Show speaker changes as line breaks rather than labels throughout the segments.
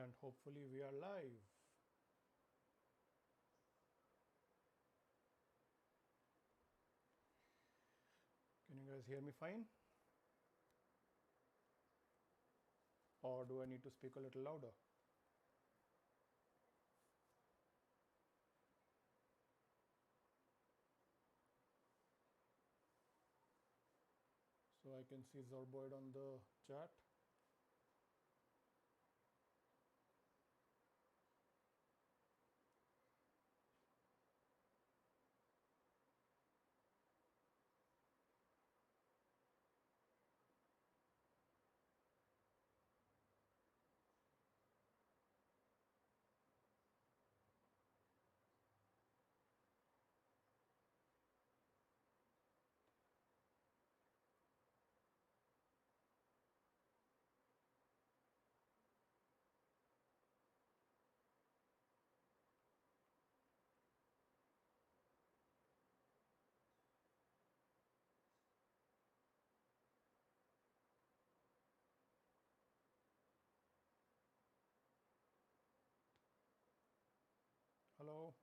and hopefully we are live. Can you guys hear me fine? Or do I need to speak a little louder? So I can see Zorboid on the chat. Hello.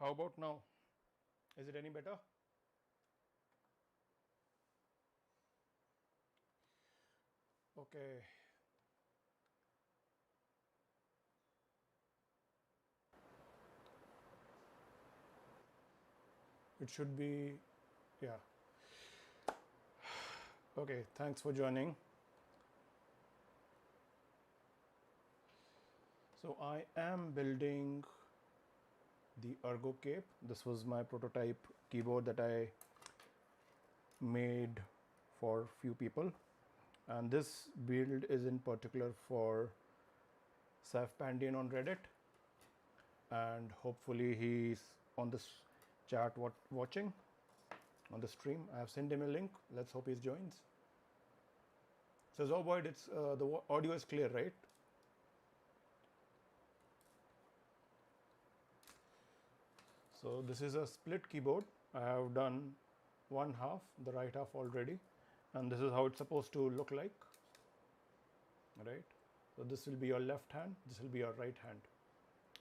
How about now? Is it any better? Okay. It should be, yeah. Okay, thanks for joining. So I am building the ErgoCape. This was my prototype keyboard that I made for few people. And this build is in particular for Saif Pandian on Reddit. And hopefully he's on this chat watching on the stream. I have sent him a link. Let's hope he joins. So Zorboid, it's the audio is clear, right? So this is a split keyboard. I have done one half, the right half already, and this is how it's supposed to look like, right? So this will be your left hand, this will be your right hand,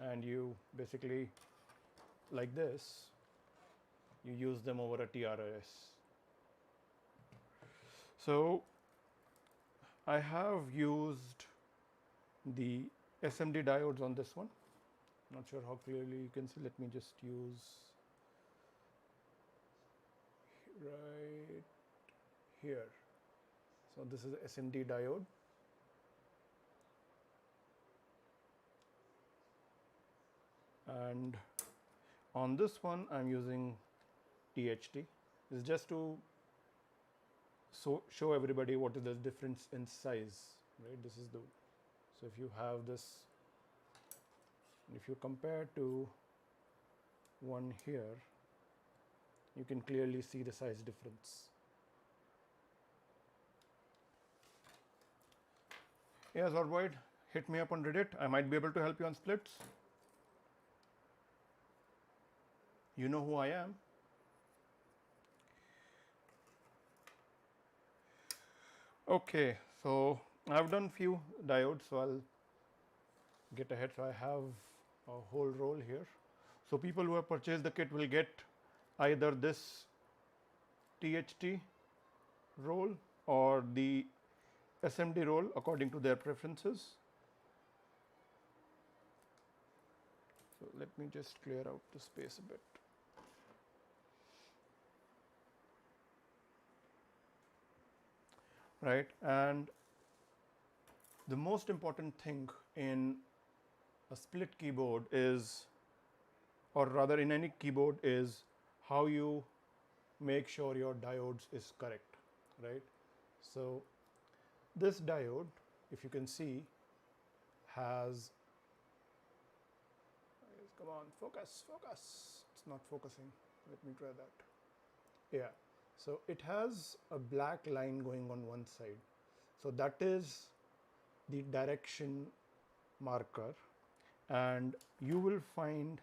and you basically, like this, you use them over a TRS. So I have used the SMD diodes on this one. Not sure how clearly you can see. Let me just use right here. So this is a SMD diode. And on this one I'm using THT. It's just to show everybody what is the difference in size, right? This is the, so if you have this, if you compare to one here, you can clearly see the size difference. Yeah, Zorboid, hit me up on Reddit. I might be able to help you on splits. You know who I am. Okay, so I've done few diodes, so I'll get ahead. So I have a whole roll here. So people who have purchased the kit will get either this THT roll or the SMD roll according to their preferences. So let me just clear out the space a bit. Right, and the most important thing in a split keyboard is, or rather in any keyboard, is how you make sure your diodes is correct, right? So this diode, if you can see, has, come on, focus, it's not focusing. Let me try that. Yeah. So it has a black line going on one side. So that is the direction marker, and you will find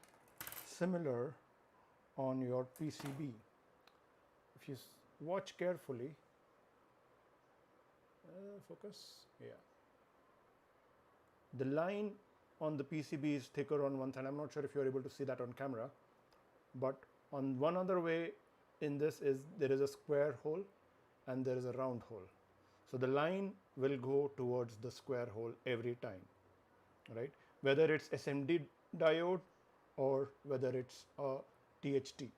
similar on your PCB. If you watch carefully, focus, yeah. The line on the PCB is thicker on one side. I'm not sure if you're able to see that on camera, but on one other way in this is there is a square hole and there is a round hole. So the line will go towards the square hole every time, right? Whether it's SMD diode or whether it's a THT.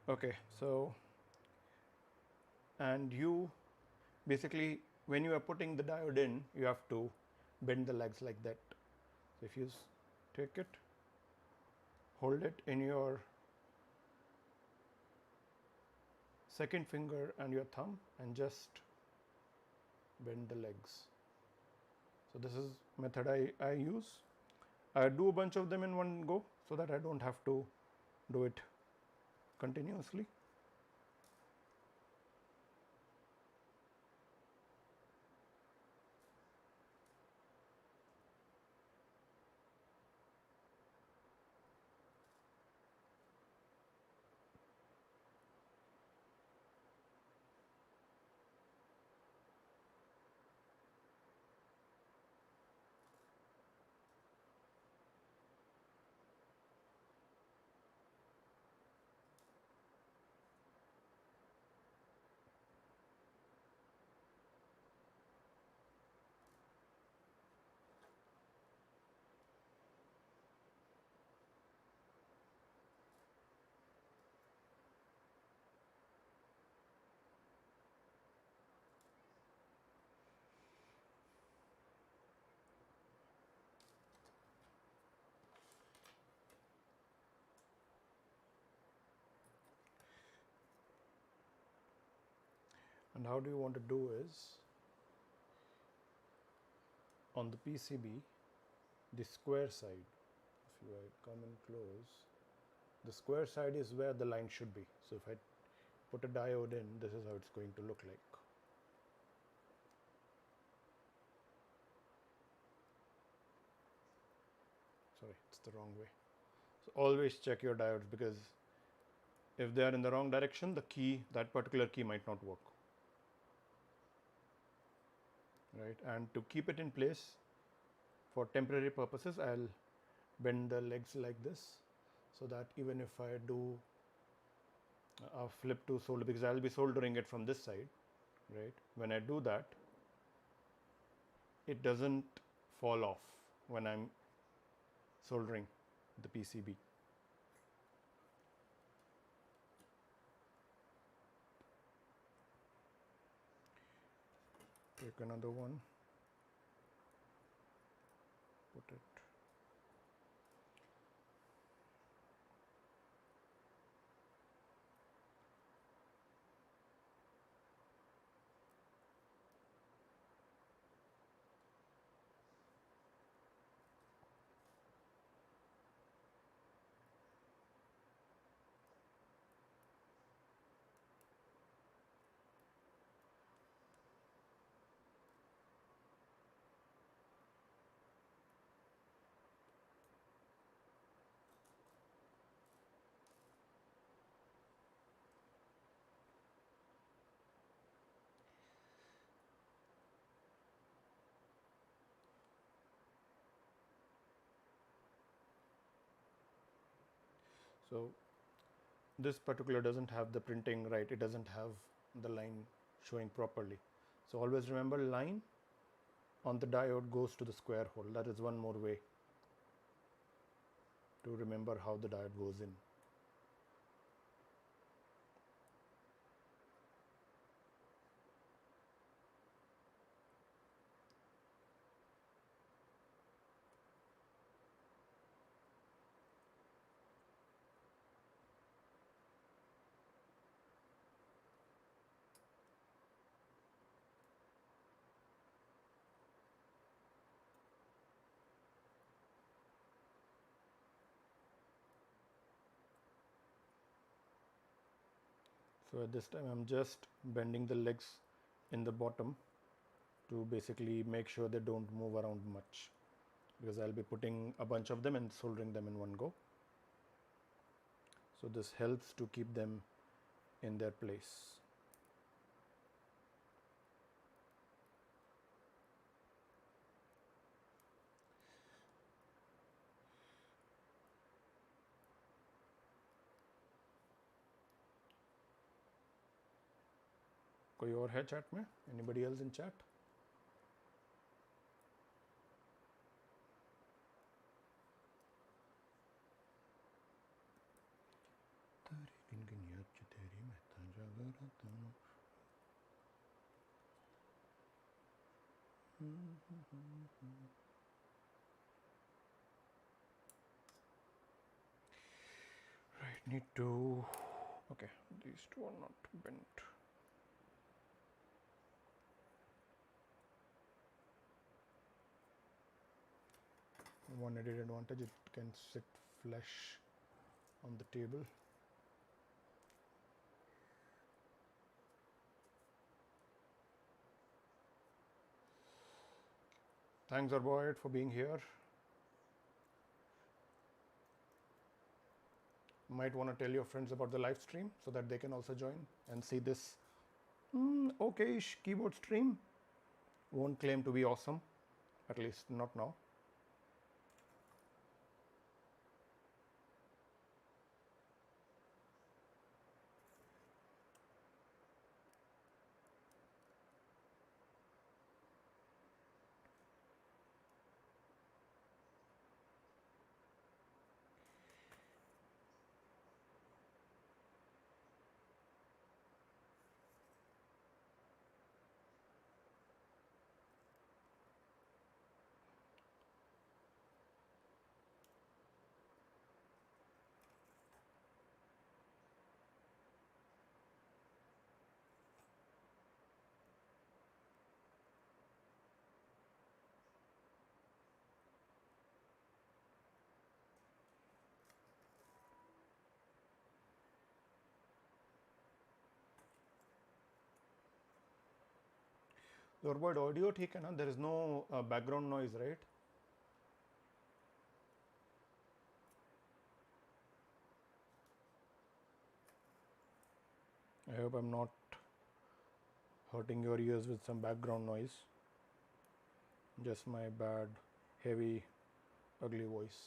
Okay, so and you basically when you are putting the diode in, you have to bend the legs like that. So if you take it, hold it in your second finger and your thumb and just bend the legs. So this is method I use. I do a bunch of them in one go so that I don't have to do it continuously. And how do you want to do is on the PCB, the square side, if you come in close, the square side is where the line should be. So if I put a diode in, this is how it's going to look like. Sorry, it's the wrong way. So always check your diodes, because if they are in the wrong direction, the key, that particular key might not work. Right, and to keep it in place for temporary purposes, I'll bend the legs like this so that even if I do a flip to solder, because I'll be soldering it from this side, right, when I do that, it doesn't fall off when I'm soldering the PCB. Take another one, put it. So this particular doesn't have the printing right, it doesn't have the line showing properly. So always remember, line on the diode goes to the square hole. That is one more way to remember how the diode goes in. So at this time I'm just bending the legs in the bottom to basically make sure they don't move around much, because I'll be putting a bunch of them and soldering them in one go. So this helps to keep them in their place. कोई और है chat में? Anybody else in chat? Right, need to, okay, these two are not bent. One added advantage, it can sit flush on the table. Thanks Arboid for being here. Might want to tell your friends about the live stream so that they can also join and see this okay-ish keyboard stream. Won't claim to be awesome, at least not now. Your word audio ठीक है ना? There is no background noise, right? I hope I'm not hurting your ears with some background noise. Just my bad, heavy, ugly voice.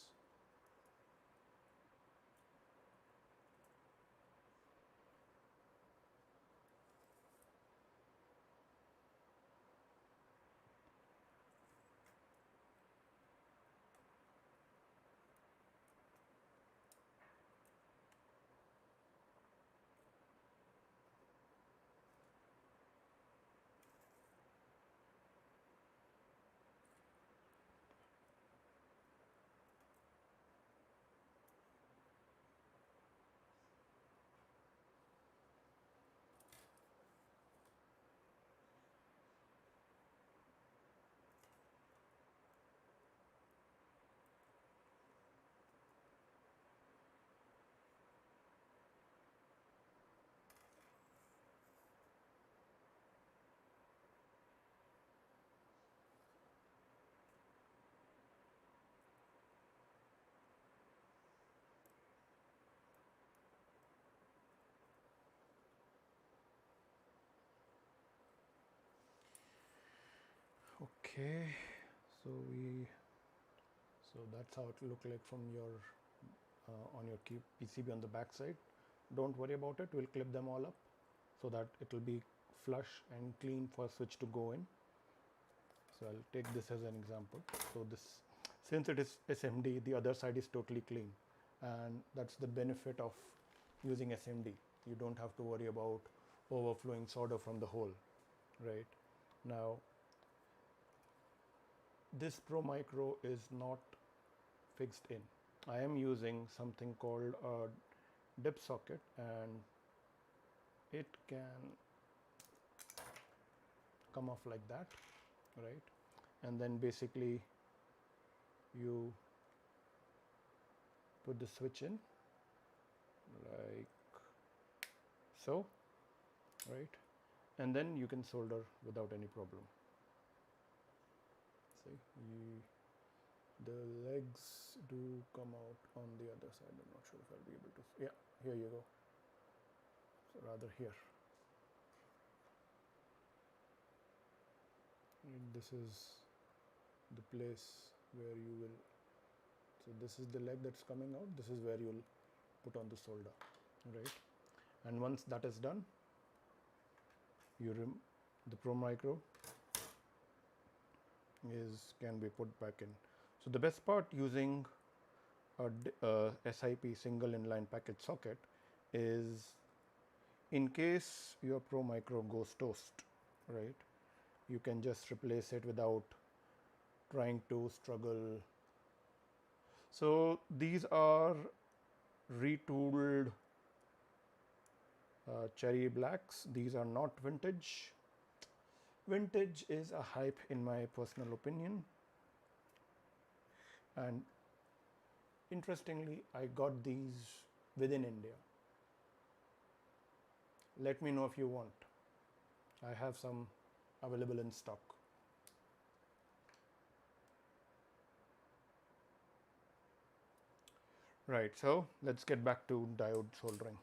Okay, so that's how it will look like from your on your PCB on the back side. Don't worry about it, we'll clip them all up so that it will be flush and clean for switch to go in. So I'll take this as an example. So this, since it is SMD, the other side is totally clean, and that's the benefit of using SMD. You don't have to worry about overflowing solder from the hole, right? Now this Pro Micro is not fixed in. I am using something called a dip socket, and it can come off like that, right? And then basically you put the switch in like so, right? And then you can solder without any problem. See, the legs do come out on the other side. I'm not sure if I'll be able to. Yeah, here you go. So rather here. And this is the place where you will. So this is the leg that's coming out. This is where you'll put on the solder, right? And once that is done, you the Pro Micro can be put back in. So the best part using a SIP, single inline package socket, is in case your Pro Micro goes toast, right, you can just replace it without trying to struggle. So these are retooled cherry blacks. These are not vintage. Vintage is a hype in my personal opinion, and interestingly, I got these within India. Let me know if you want. I have some available in stock. Right, so let's get back to diode soldering.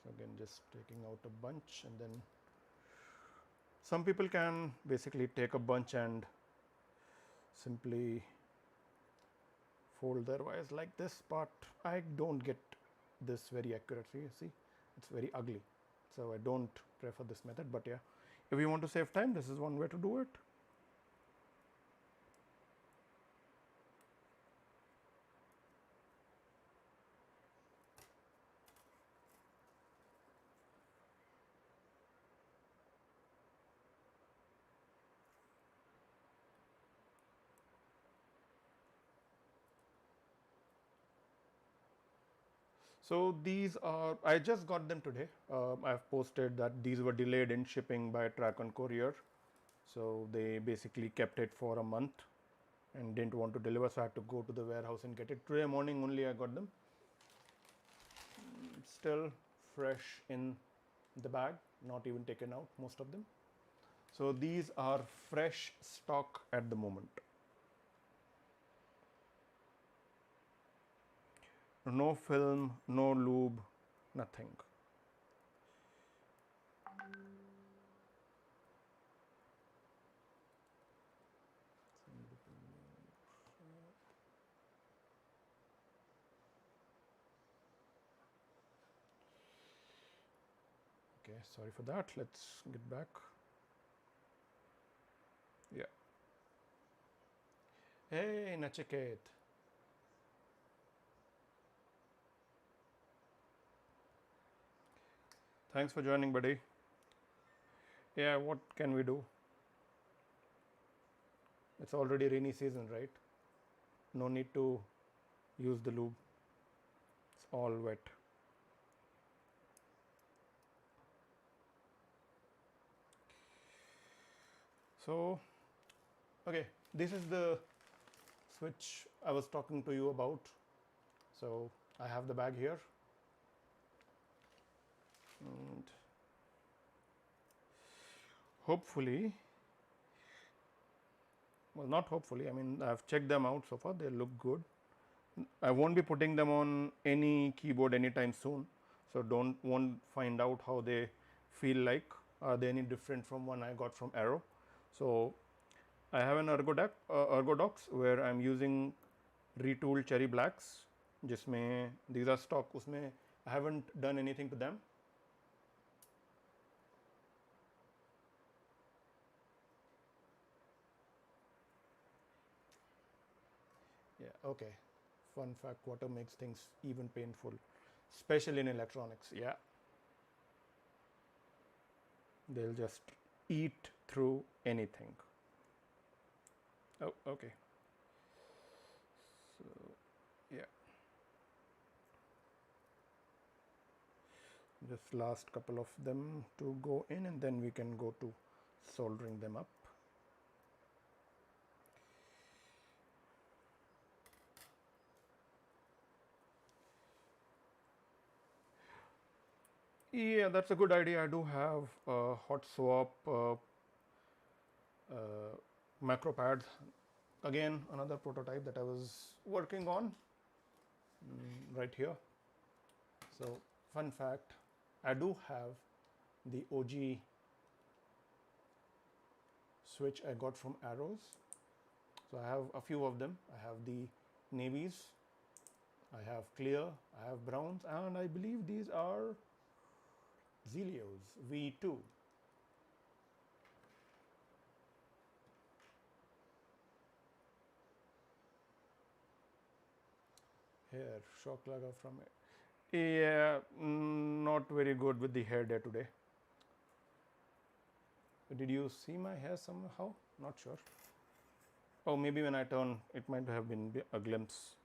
So again, just taking out a bunch, and then some people can basically take a bunch and simply fold their wires like this, but I don't get this very accurately. See, it's very ugly, so I don't prefer this method. But yeah, if you want to save time, this is one way to do it. So these are, I just got them today. I've posted that these were delayed in shipping by Track and Courier. So they basically kept it for a month and didn't want to deliver, so I had to go to the warehouse and get it. Today morning only I got them. Still fresh in the bag, not even taken out, most of them. So these are fresh stock at the moment. No film, no lube, nothing. Okay, sorry for that. Let's get back. Yeah. Hey, Nachiket. Thanks for joining, buddy. Yeah, what can we do? It's already rainy season, right? No need to use the lube. It's all wet. So, okay, this is the switch I was talking to you about. So, I have the bag here. And hopefully, well, not hopefully, I mean, I've checked them out so far, they look good. I won't be putting them on any keyboard anytime soon, so won't find out how they feel like. Are they any different from one I got from Arrow? So I have an ErgoDocs where I'm using retooled cherry blacks. जिसमें these are stock, उसमें I haven't done anything to them. Yeah, okay. Fun fact, water makes things even painful, especially in electronics. Yeah. They'll just eat through anything. Oh, okay. So, yeah. Just last couple of them to go in, and then we can go to soldering them up. Yeah, that's a good idea. I do have a hot swap macro pads. Again, another prototype that I was working on right here. So, fun fact, I do have the OG switch I got from Arrows. So I have a few of them. I have the navies, I have clear, I have browns, and I believe these are Zelios V2. Hair, shock lager from it. Yeah, not very good with the hair day today. Did you see my hair somehow? Not sure. Oh, maybe when I turn, it might have been a glimpse.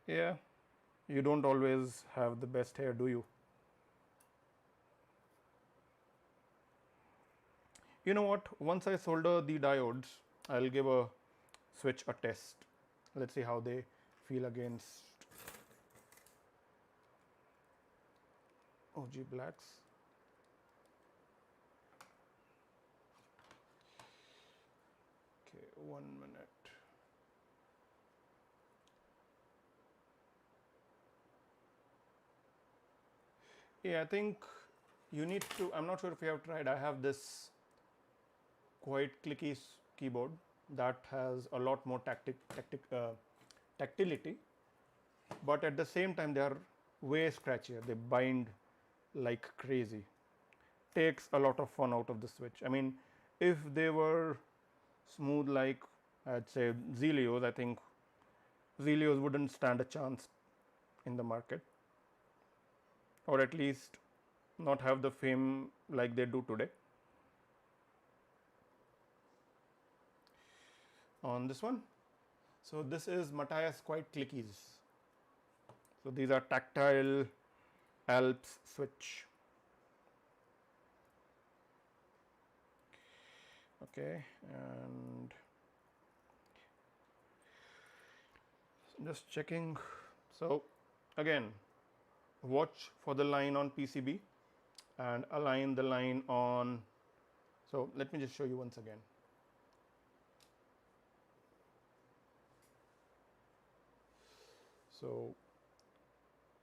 Yeah, you don't always have the best hair, do you? You know what? Once I solder the diodes, I'll give a switch a test. Let's see how they feel against OG blacks. Okay, 1 minute. Yeah, I think you need to. I'm not sure if you have tried. I have this quite clicky keyboard that has a lot more tactility, but at the same time they are way scratchier. They bind like crazy. Takes a lot of fun out of the switch. I mean, if they were smooth like, I'd say, Zelios, I think Zelios wouldn't stand a chance in the market, or at least not have the fame like they do today. On this one, so this is Matthias Quite Clickies. So these are tactile Alps switch. Okay, and just checking. So again, watch for the line on PCB and align the line on. So let me just show you once again. So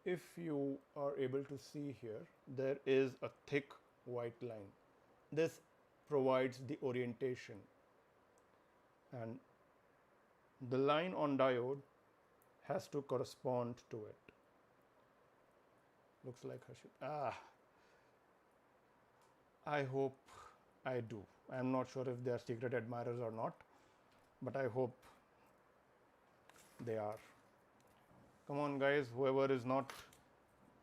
if you are able to see here, there is a thick white line. This provides the orientation, and the line on diode has to correspond to it. Looks like I hope I do. I'm not sure if they are secret admirers or not, but I hope they are. Come on, guys, whoever is not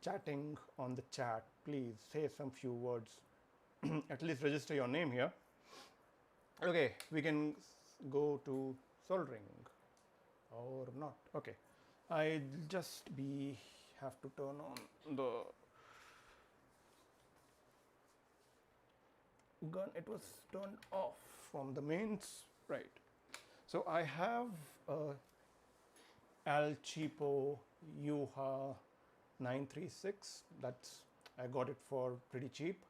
chatting on the chat, please say some few words. At least register your name here. Okay, we can go to soldering or not. Okay, I just have to turn on the gun. It was turned off from the mains, right? So I have a Al Cheapo Yuha 936. That's, I got it for pretty cheap.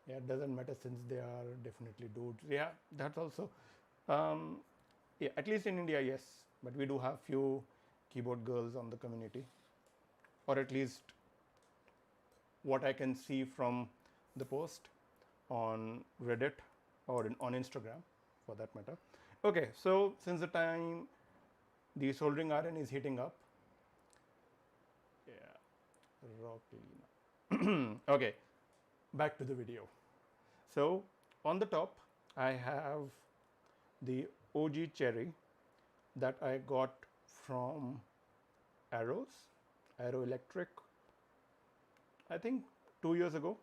Yeah, it doesn't matter since they are definitely dudes. Yeah, that's also yeah, at least in India, yes, but we do have few keyboard girls on the community, or at least what I can see from the post on Reddit or on Instagram for that matter. Okay, so since the time the soldering iron is heating up, yeah, rock cleaner. Okay, back to the video. So on the top, I have the OG cherry that I got from Arrow Electric, I think 2 years ago.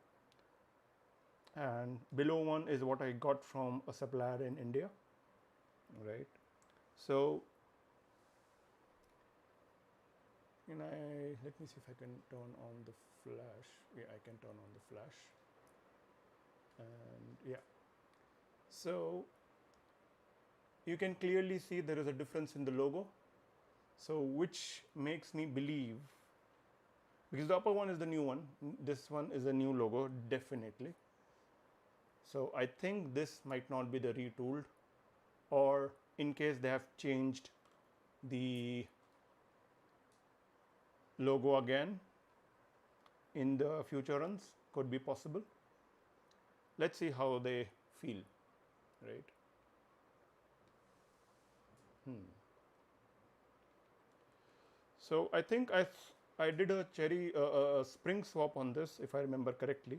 And below one is what I got from a supplier in India, right? So and let me see if I can turn on the flash. Yeah, I can turn on the flash, and yeah, so you can clearly see there is a difference in the logo, so which makes me believe, because the upper one is the new one, this one is a new logo definitely. So I think this might not be the retooled, or in case they have changed the logo again in the future runs, could be possible. Let's see how they feel, right? So I think I did a spring swap on this, if I remember correctly.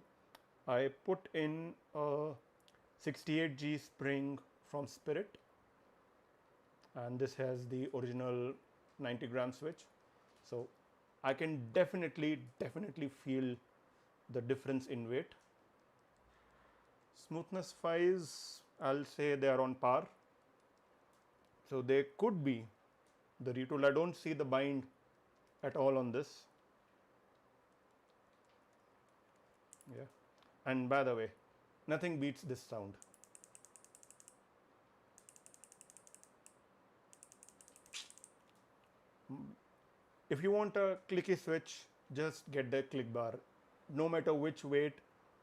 I put in a 68G spring from Spirit, and this has the original 90-gram switch. So I can definitely feel the difference in weight. Smoothness wise, I'll say they are on par. So they could be the retool. I don't see the bind at all on this. Yeah. And by the way, nothing beats this sound. If you want a clicky switch, just get the click bar. No matter which weight,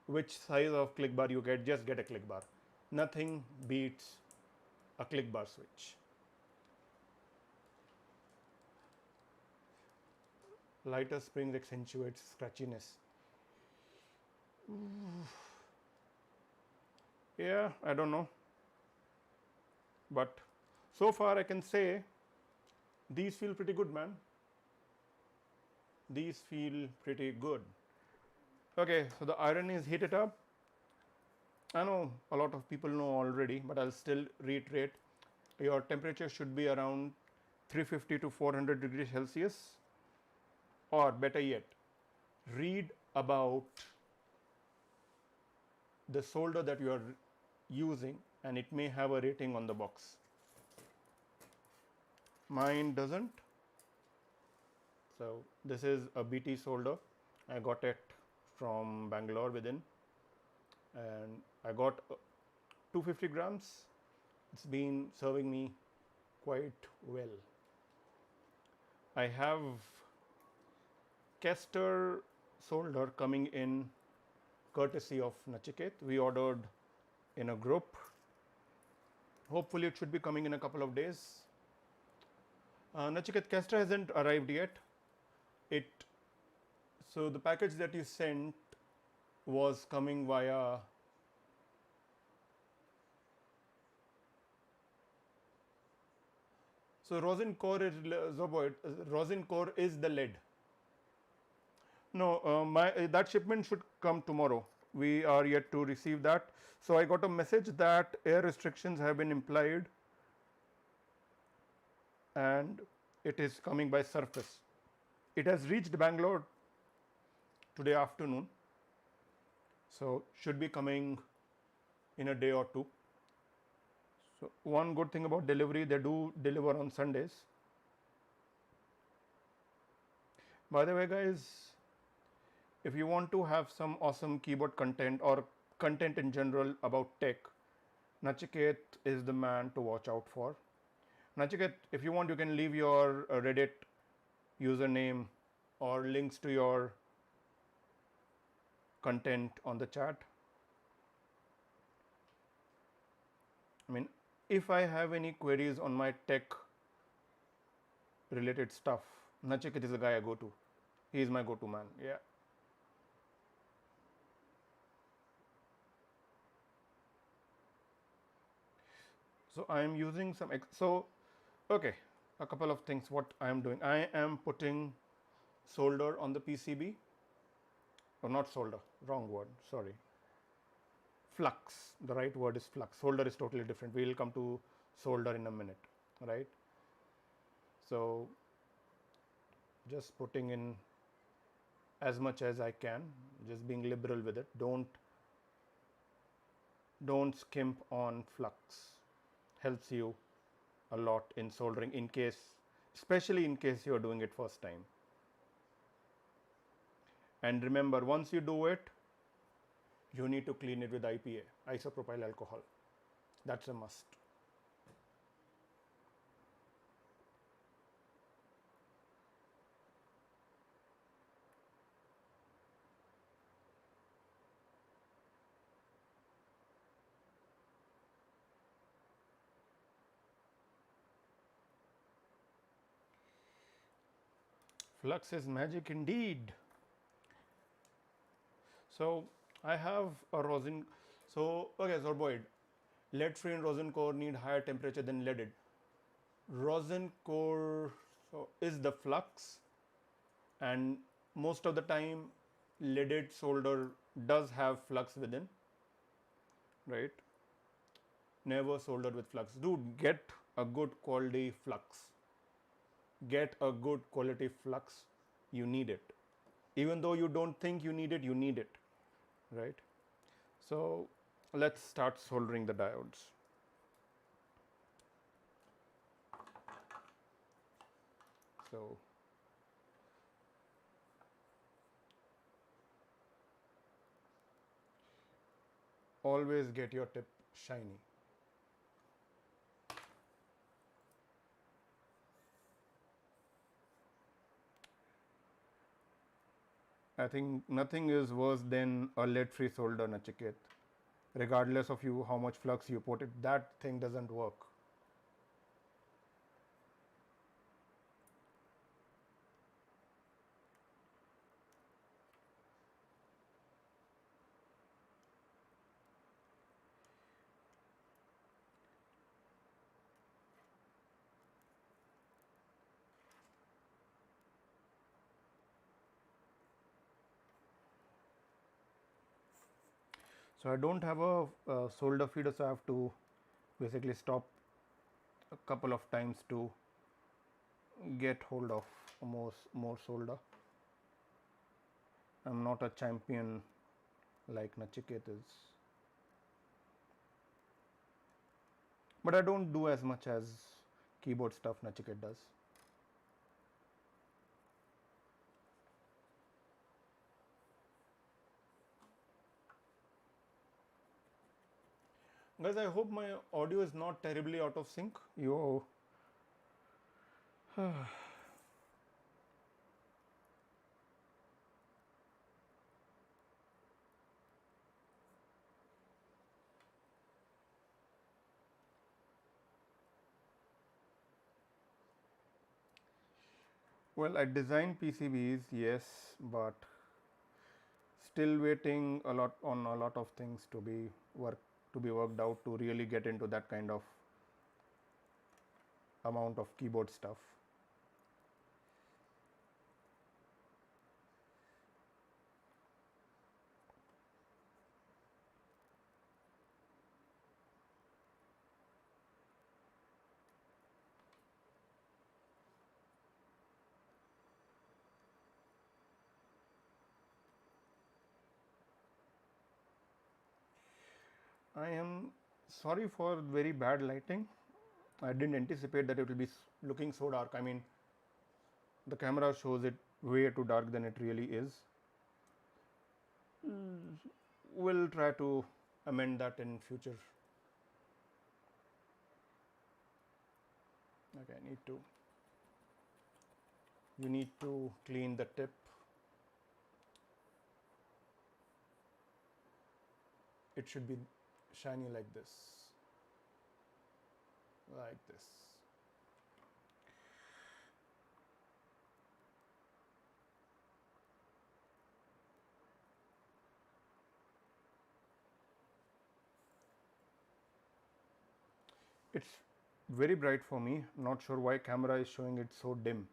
which size of click bar you get, just get a click bar. Nothing beats a click bar switch. Lighter springs accentuates scratchiness. Yeah, I don't know. But so far I can say these feel pretty good, man. These feel pretty good. Okay, so the iron is heated up. I know a lot of people know already, but I'll still reiterate. Your temperature should be around 350 to 400 degrees Celsius, or better yet, read about the solder that you are using, and it may have a rating on the box. Mine doesn't. So this is a BT solder. I got it from Bangalore within, and I got 250 grams. It's been serving me quite well. I have Kester solder coming in courtesy of Nachiket. We ordered in a group. Hopefully it should be coming in a couple of days. Nachiket, Kester hasn't arrived yet. So the package that you sent was coming via rosin core is rosin core is the lead. No, that shipment should come tomorrow. We are yet to receive that. So I got a message that air restrictions have been implied, and it is coming by surface. It has reached Bangalore today afternoon, so should be coming in a day or two. So one good thing about delivery, they do deliver on Sundays. By the way, guys, if you want to have some awesome keyboard content or content in general about tech, Nachiket is the man to watch out for. Nachiket, if you want, you can leave your Reddit username or links to your content on the chat. I mean, if I have any queries on my tech related stuff, Nachiket is the guy I go to. He is my go-to man. Yeah. So I am using some, okay, a couple of things what I am doing. I am putting solder on the PCB, or not solder, wrong word, sorry. Flux, the right word is flux. Solder is totally different. We will come to solder in a minute, right? So just putting in as much as I can, just being liberal with it. Don't skimp on flux. Helps you a lot in soldering, in case, especially in case you are doing it first time. And remember, once you do it, you need to clean it with IPA, isopropyl alcohol. That's a must. Flux is magic indeed. So I have a rosin. So okay, Zorboid, lead-free and rosin core need higher temperature than leaded. Rosin core is the flux, and most of the time, leaded solder does have flux within, right? Never solder with flux. Dude, get a good quality flux. Get a good quality flux. You need it. Even though you don't think you need it, right? So let's start soldering the diodes. So always get your tip shiny. I think nothing is worse than a lead-free solder, Nachiket. Regardless of you how much flux you put it, that thing doesn't work. So I don't have a solder feeder, so I have to basically stop a couple of times to get hold of more solder. I'm not a champion like Nachiket is, but I don't do as much as keyboard stuff Nachiket does. Guys, I hope my audio is not terribly out of sync. Yo. Well, I design PCBs, yes, but still waiting a lot on a lot of things to be worked out to really get into that kind of amount of keyboard stuff. I am sorry for very bad lighting. I didn't anticipate that it will be looking so dark. I mean, the camera shows it way too dark than it really is. We'll try to amend that in future. Okay, you need to clean the tip. It should be shiny like this. Like this. It's very bright for me. Not sure why camera is showing it so dim.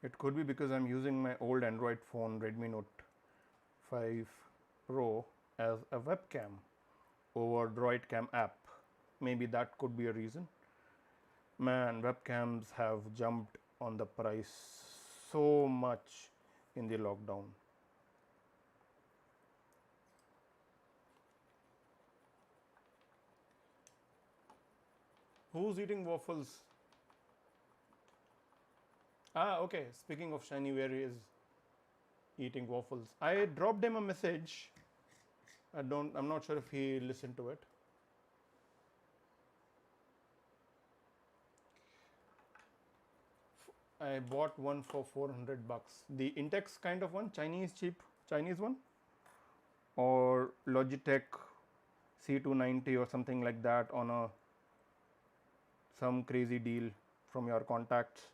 It could be because I'm using my old Android phone Redmi Note 5 Pro as a webcam over DroidCam app. Maybe that could be a reason. Man, webcams have jumped on the price so much in the lockdown. Who's eating waffles? Ah, okay. Speaking of Shiny, where he is eating waffles. I dropped him a message. I'm not sure if he listened to it. I bought one for 400 bucks. The Intex kind of one, Chinese cheap Chinese one, or Logitech C290 or something like that on a some crazy deal from your contacts.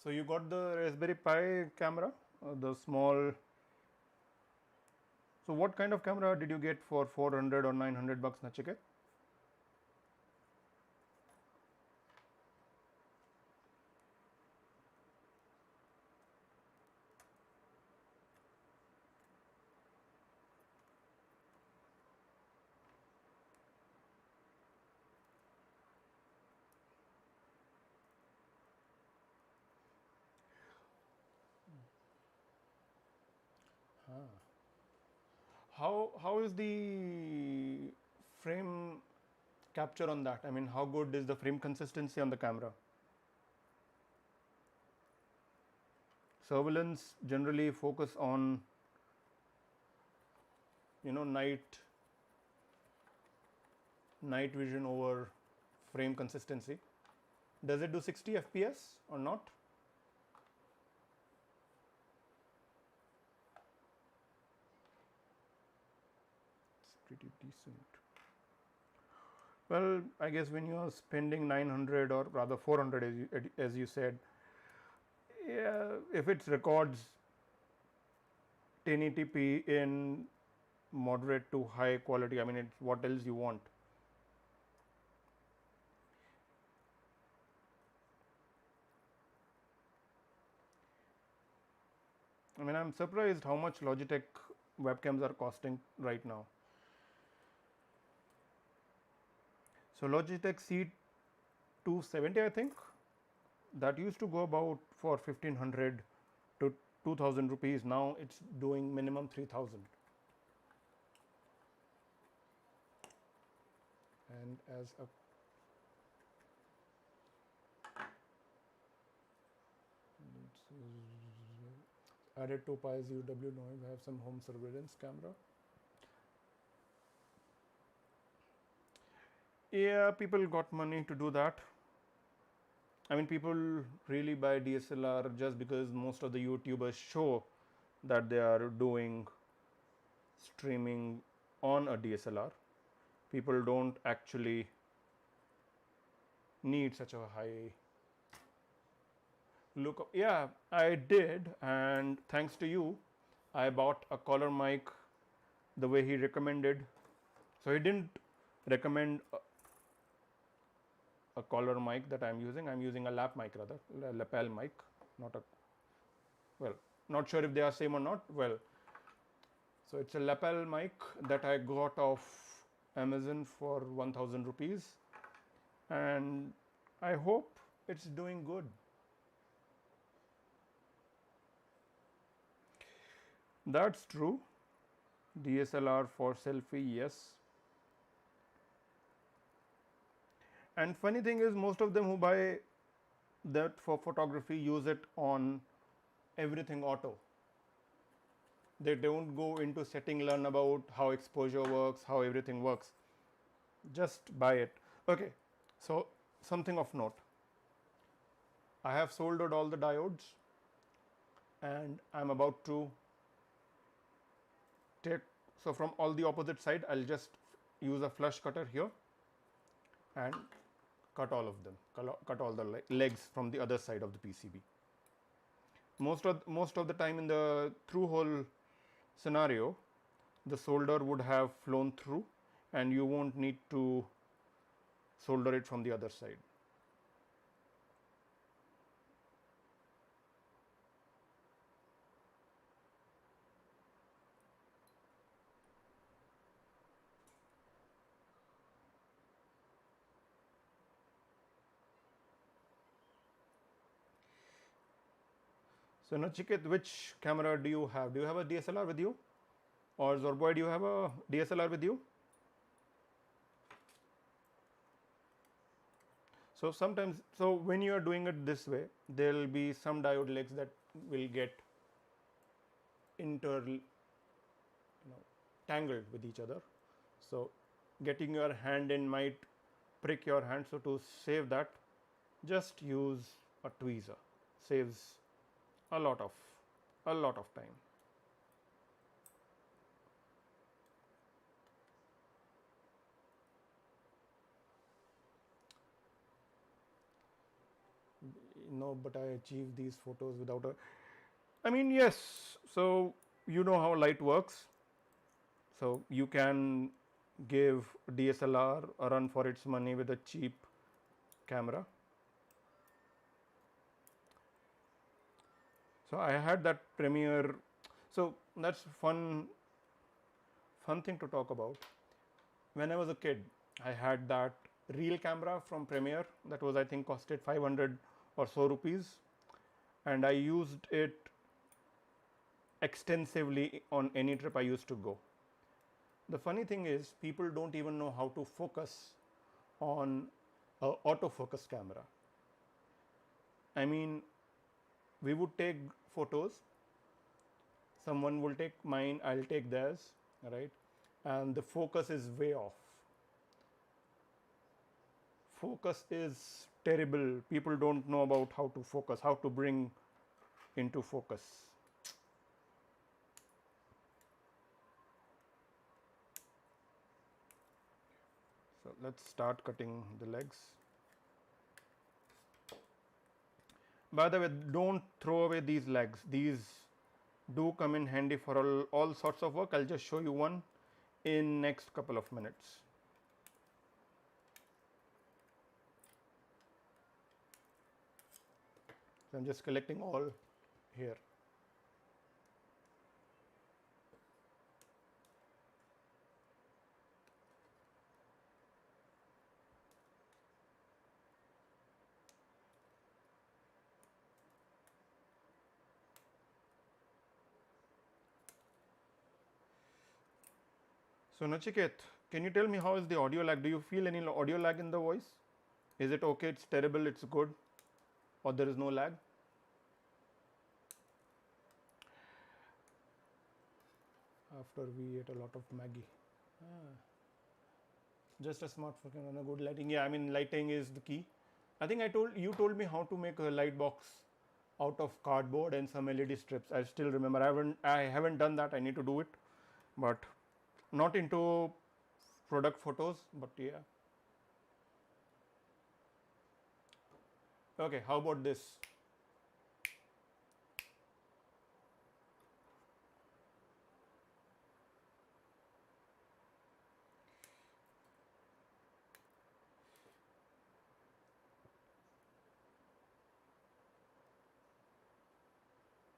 So you got the Raspberry Pi camera, the small. So what kind of camera did you get for 400 or 900 bucks, Nachiket? How is the frame capture on that? I mean, how good is the frame consistency on the camera? Surveillance generally focus on night vision over frame consistency. Does it do 60 fps or not? It's pretty decent. Well, I guess when you are spending 900 or rather 400 as you said, yeah, if it records 1080p in moderate to high quality, I mean, it's what else you want. I mean, I'm surprised how much Logitech webcams are costing right now. So Logitech C270, I think, that used to go about for 1500 to 2000 rupees. Now it's doing minimum 3000. And as a added to Pi's UW noise, I have some home surveillance camera. Yeah, people got money to do that. I mean, people really buy DSLR just because most of the YouTubers show that they are doing streaming on a DSLR. People don't actually need such a high look. Yeah, I did, and thanks to you, I bought a collar mic the way he recommended. So he didn't recommend a collar mic that I'm using. I'm using a lap mic rather, a lapel mic, not a, well, not sure if they are same or not. Well, so it's a lapel mic that I got off Amazon for 1000 rupees, and I hope it's doing good. That's true. DSLR for selfie, yes. And funny thing is, most of them who buy that for photography use it on everything auto. They don't go into setting, learn about how exposure works, how everything works. Just buy it. Okay, so something of note. I have soldered all the diodes and I'm about to take, so from all the opposite side, I'll just use a flush cutter here and cut all of them, cut all the legs from the other side of the PCB. Most of the time in the through hole scenario, the solder would have flown through and you won't need to solder it from the other side. So Nachiket, which camera do you have? Do you have a DSLR with you? Or Zorboy, do you have a DSLR with you? So sometimes, so when you are doing it this way, there will be some diode legs that will get tangled with each other. So getting your hand in might prick your hand. So to save that, just use a tweezer. Saves a lot of time. No, but I achieved these photos without a. I mean, yes. So you know how light works. So you can give DSLR a run for its money with a cheap camera. So I had that Premiere. So that's fun thing to talk about. When I was a kid, I had that real camera from Premiere that was, I think, costed 500 or so rupees, and I used it extensively on any trip I used to go. The funny thing is, people don't even know how to focus on a autofocus camera. I mean, we would take photos, someone will take mine, I'll take theirs, right? And the focus is way off. Focus is terrible. People don't know about how to focus, how to bring into focus. So let's start cutting the legs. By the way, don't throw away these legs. These do come in handy for all sorts of work. I'll just show you one in next couple of minutes. So I'm just collecting all here. So Nachiket, can you tell me how is the audio lag? Do you feel any audio lag in the voice? Is it okay? It's terrible, it's good, or there is no lag? After we ate a lot of Maggie. Just a smartphone and a good lighting. Yeah, I mean, lighting is the key. I think you told me how to make a light box out of cardboard and some LED strips. I still remember. I haven't done that. I need to do it, but not into product photos. But yeah. Okay, how about this?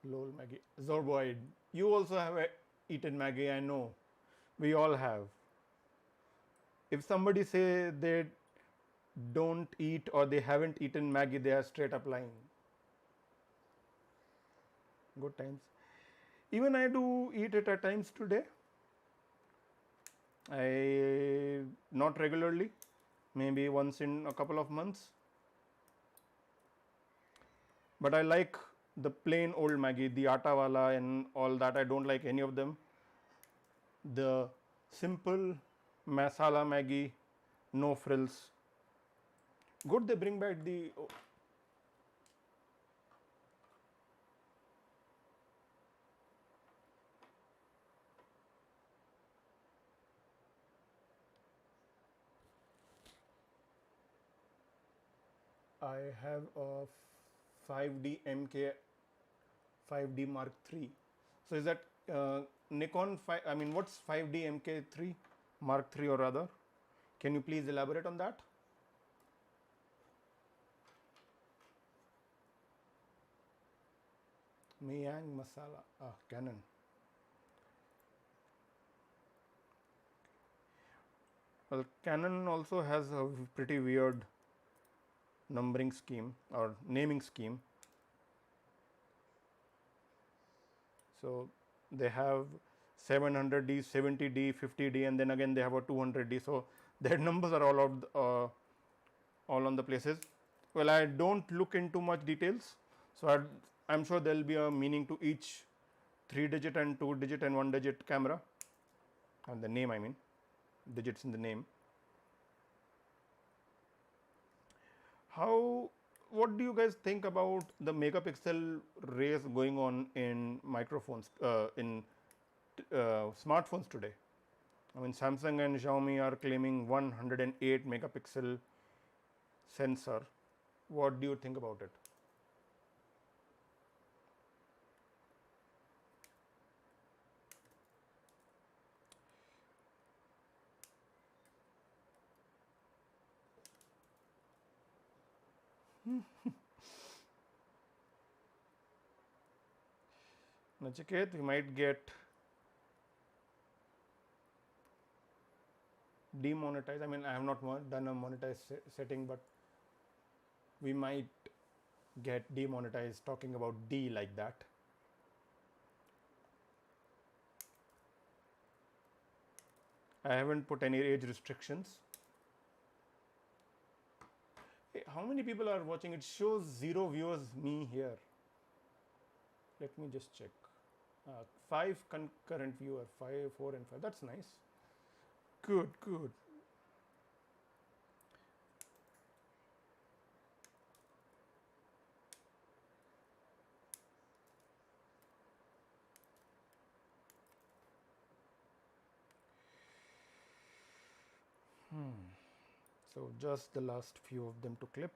Lol Maggie. Zorboid, you also have eaten Maggie, I know. We all have. If somebody say they don't eat or they haven't eaten Maggie, they are straight up lying. Good times. Even I do eat it at times today. I not regularly, maybe once in a couple of months. But I like the plain old Maggie, the atta wala and all that. I don't like any of them. The simple masala Maggie, no frills. Good, they bring back the. I have a 5D MK 5D Mark III. So is that Nikon 5? I mean, what's 5D MK3 Mark III or rather? Can you please elaborate on that? Miyang Masala, Canon. Well, Canon also has a pretty weird numbering scheme or naming scheme. So they have 700D, 70D, 50D, and then again they have a 200D. So their numbers are all out, all on the places. Well, I don't look into much details, so I'm sure there will be a meaning to each 3-digit and 2-digit and 1-digit camera, and the name, I mean, digits in the name. How, what do you guys think about the megapixel race going on in microphones, in smartphones today? I mean, Samsung and Xiaomi are claiming 108 megapixel sensor. What do you think about it? Nachiket, we might get demonetized. I mean, I have not done a monetized setting, but we might get demonetized talking about D like that. I haven't put any age restrictions. Hey, how many people are watching? It shows 0 viewers, me here. Let me just check. 5 concurrent viewer, 5, 4 and 5. That's nice. Good, good. So just the last few of them to clip.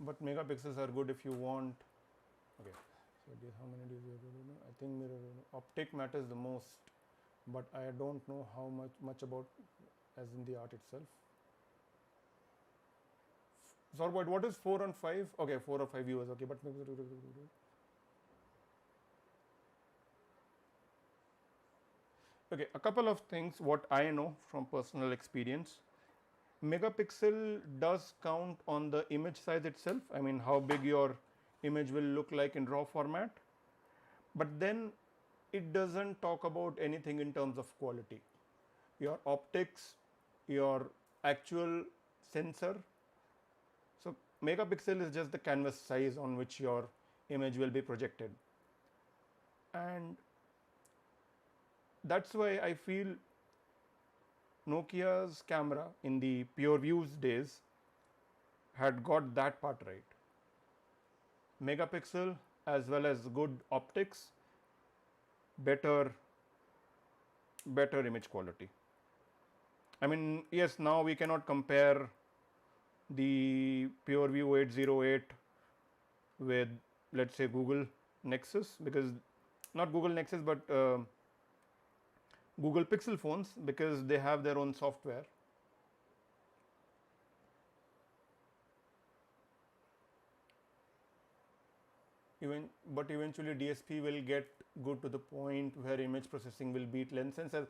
But megapixels are good if you want. Okay, so how many do you know? I think mirror optic matters the most, but I don't know how much about as in the art itself. Sorry, what is 4 and 5? Okay, 4 or 5 viewers. Okay, but okay, a couple of things what I know from personal experience. Megapixel does count on the image size itself. I mean, how big your image will look like in raw format, but then it doesn't talk about anything in terms of quality. Your optics, your actual sensor. So megapixel is just the canvas size on which your image will be projected, and that's why I feel Nokia's camera in the pure views days had got that part right. Megapixel as well as good optics, better image quality. I mean, yes, now we cannot compare the PureView 808 with, let's say, Google Nexus, because not Google Nexus, but Google Pixel phones, because they have their own software. But eventually DSP will get good to the point where image processing will beat lens sensors.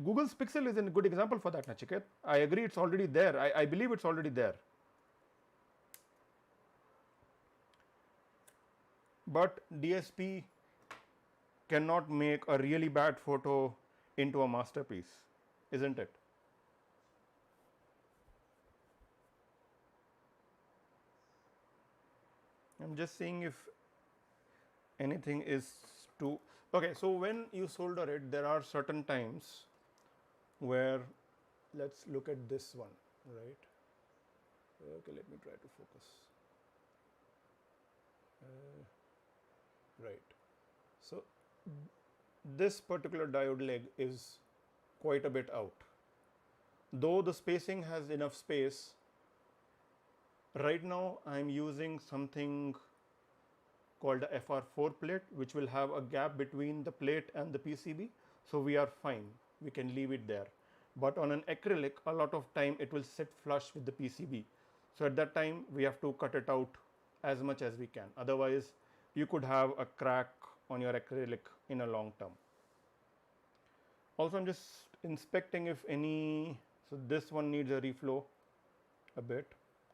Google's Pixel is a good example for that, Nachiket. I agree, it's already there. I believe it's already there. But DSP cannot make a really bad photo into a masterpiece, isn't it? I'm just seeing if anything is too. Okay, so when you solder it, there are certain times where, let's look at this one, right? Okay, let me try to focus. Right. So this particular diode leg is quite a bit out. Though the spacing has enough space, right now I'm using something called a FR4 plate, which will have a gap between the plate and the PCB. So we are fine, we can leave it there. But on an acrylic, a lot of time it will sit flush with the PCB. So at that time, we have to cut it out as much as we can. Otherwise, you could have a crack on your acrylic in a long term. Also, I'm just inspecting if any, so this one needs a reflow a bit.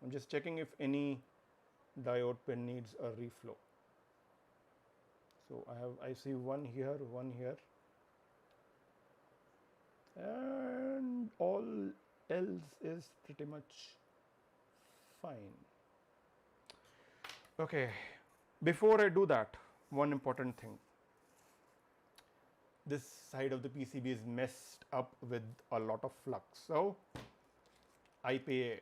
I'm just checking if any diode pin needs a reflow. So I see one here, and all else is pretty much fine. Okay, before I do that, one important thing. This side of the PCB is messed up with a lot of flux. So I pay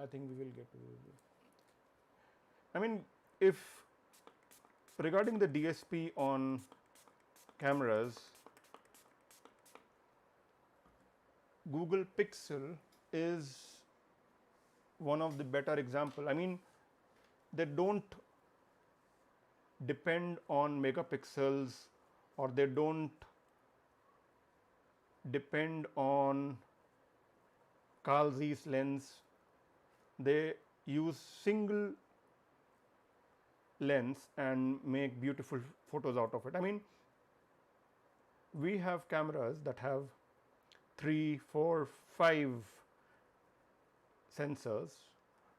I think we will get to I mean, if regarding the DSP on cameras, Google Pixel is one of the better example. I mean, they don't depend on megapixels, or they don't depend on Carl Zeiss lens. They use single lens and make beautiful photos out of it. I mean, we have cameras that have 3, 4, 5 sensors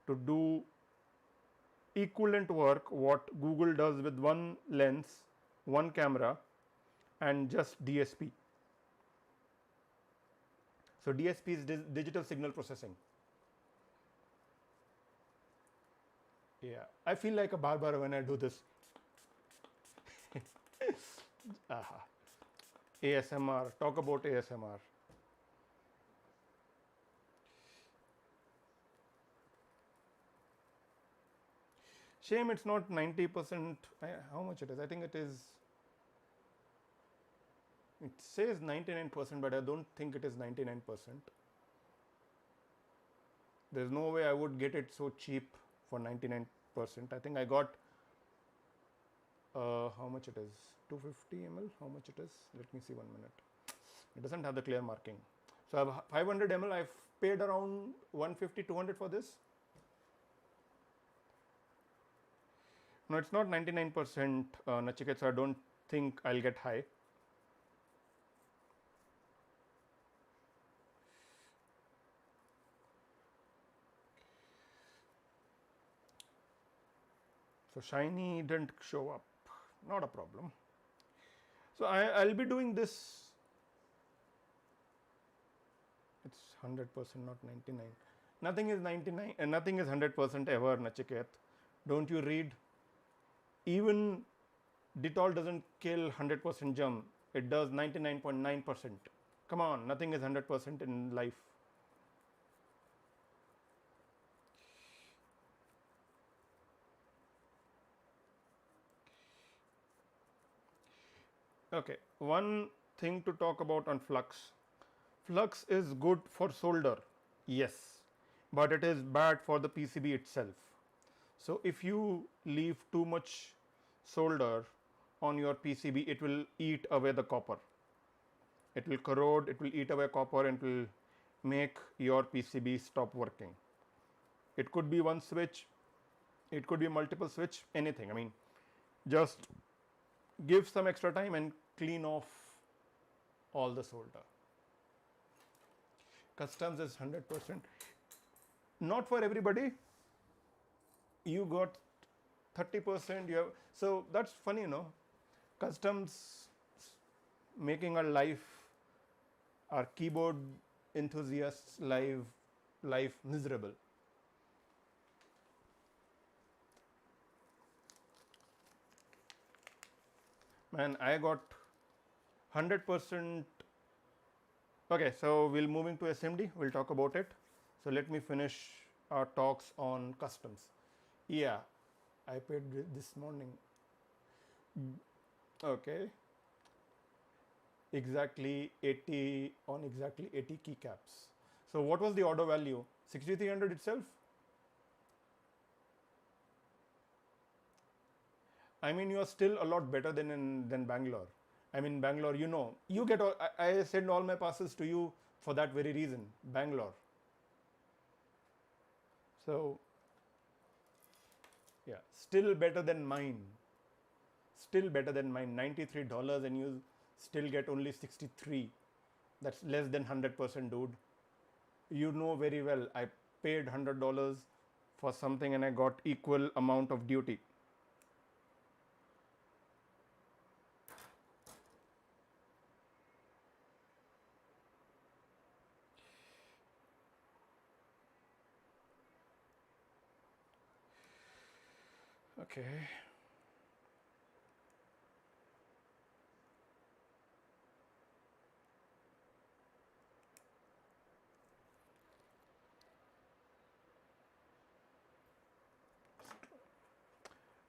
to do equivalent work what Google does with one lens, one camera, and just DSP. So DSP is digital signal processing. Yeah, I feel like a barber when I do this. ASMR, talk about ASMR. Shame it's not 90%. How much it is? I think it is. It says 99%, but I don't think it is 99%. There's no way I would get it so cheap for 99%. I think I got how much it is? 250 ml. How much it is? Let me see 1 minute. It doesn't have the clear marking. So I have 500 ml. I've paid around 150, 200 for this. No, it's not 99%, Nachiket, so I don't think I'll get high. So shiny didn't show up, not a problem. So I'll be doing this. It's 100%, not 99. Nothing is 99 and nothing is 100% ever, Nachiket. Don't you read? Even Dettol doesn't kill 100% germ. It does 99.9%. Come on, nothing is 100% in life. Okay, one thing to talk about on flux. Flux is good for solder, yes, but it is bad for the PCB itself. So if you leave too much solder on your PCB, it will eat away the copper. It will corrode, it will eat away copper, and it will make your PCB stop working. It could be one switch, it could be multiple switch, anything. I mean, just give some extra time and clean off all the solder. Customs is 100%. Not for everybody. You got 30%. You have, so that's funny, you know. Customs making our life, our keyboard enthusiasts' life miserable. Man, I got 100%. Okay, so we'll move into SMD. We'll talk about it. So let me finish our talks on customs. Yeah, I paid this morning. Okay. Exactly 80 on exactly 80 keycaps. So what was the order value? 6300 itself? I mean, you are still a lot better than Bangalore. I mean, Bangalore, you know, you get all, I send all my passes to you for that very reason, Bangalore. So Yeah, still better than mine. Still better than mine. $93 and you still get only 63. That's less than 100%, dude. You know very well I paid $100 for something and I got equal amount of duty. Okay.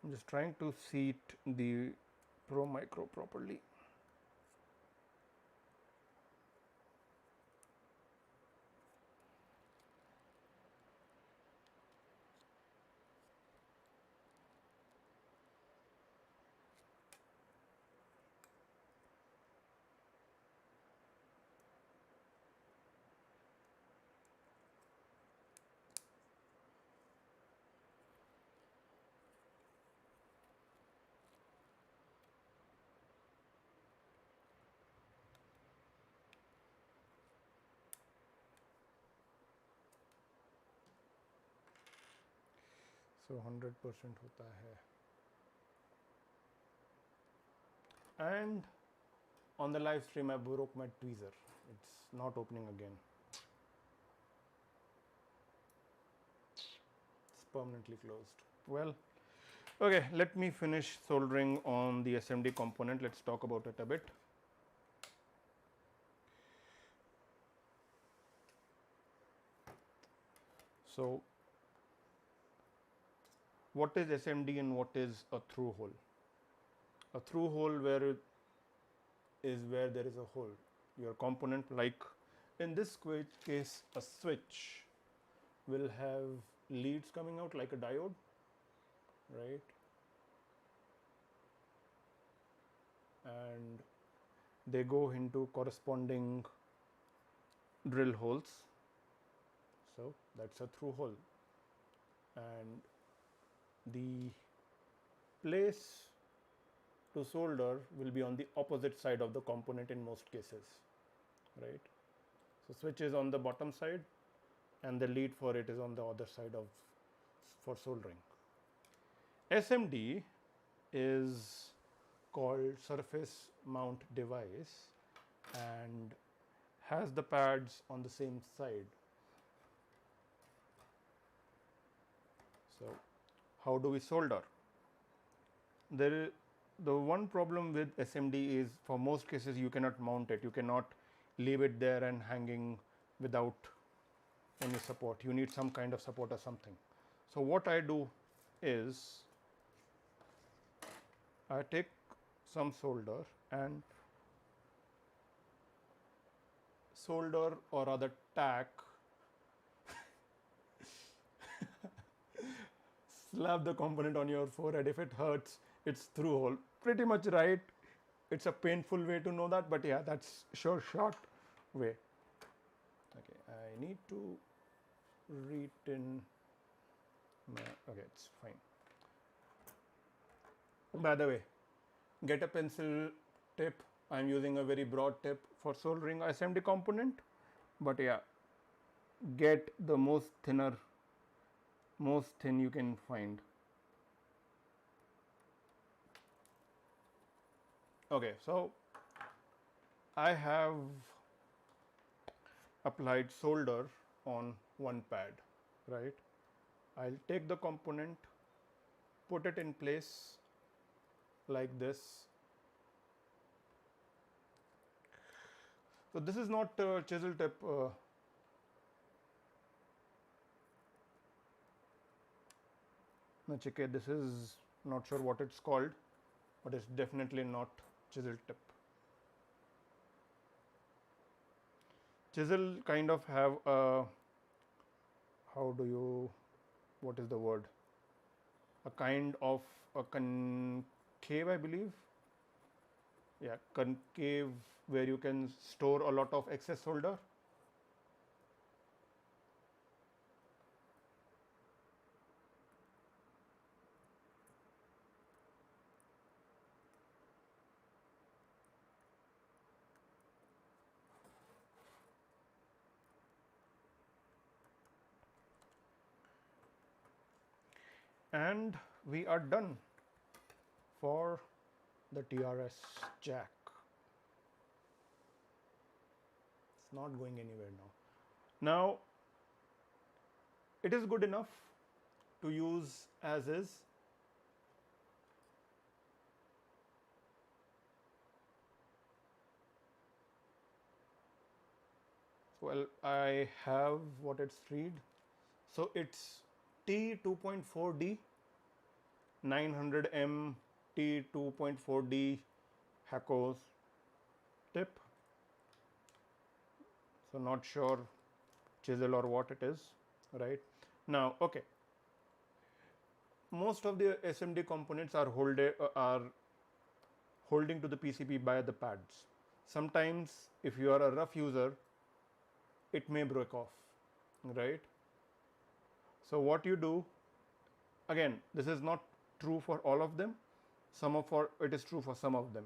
I'm just trying to seat the Pro Micro properly. So 100% होता है. And on the live stream I broke my tweezer. It's not opening again. It's permanently closed. Well, okay, let me finish soldering on the SMD component. Let's talk about it a bit. So what is SMD and what is a through hole? A through hole is where there is a hole. Your component, like in this case a switch, will have leads coming out like a diode, right? And they go into corresponding drill holes. So that's a through hole. And the place to solder will be on the opposite side of the component in most cases, right? So switch is on the bottom side and the lead for it is on the other side for soldering. SMD is called surface mount device and has the pads on the same side. So how do we solder? The one problem with SMD is for most cases you cannot mount it. You cannot leave it there and hanging without any support. You need some kind of support or something. So what I do is I take some solder and solder or rather tack slap the component on your forehead. If it hurts, it's through hole. Pretty much right. It's a painful way to know that, but yeah, that's sure short way. Okay, I need to retin my, okay, it's fine. By the way, get a pencil tip. I'm using a very broad tip for soldering SMD component, but yeah, get the most thin you can find. Okay, so I have applied solder on one pad, right? I'll take the component, put it in place like this. So this is not chisel tip. Nachike, this is not sure what it's called, but it's definitely not chisel tip. Chisel kind of have a, what is the word? A kind of a concave, I believe. Yeah, concave, where you can store a lot of excess solder. And we are done for the TRS jack. It's not going anywhere now. Now it is good enough to use as is. Well, I have what it's read. So it's T 2.4D 900M T 2.4D Hakos tip. So not sure chisel or what it is, right? Now, okay. Most of the SMD components are holding to the PCB by the pads. Sometimes, if you are a rough user, it may break off, right? So what you do, again, this is not true for all of them. It is true for some of them.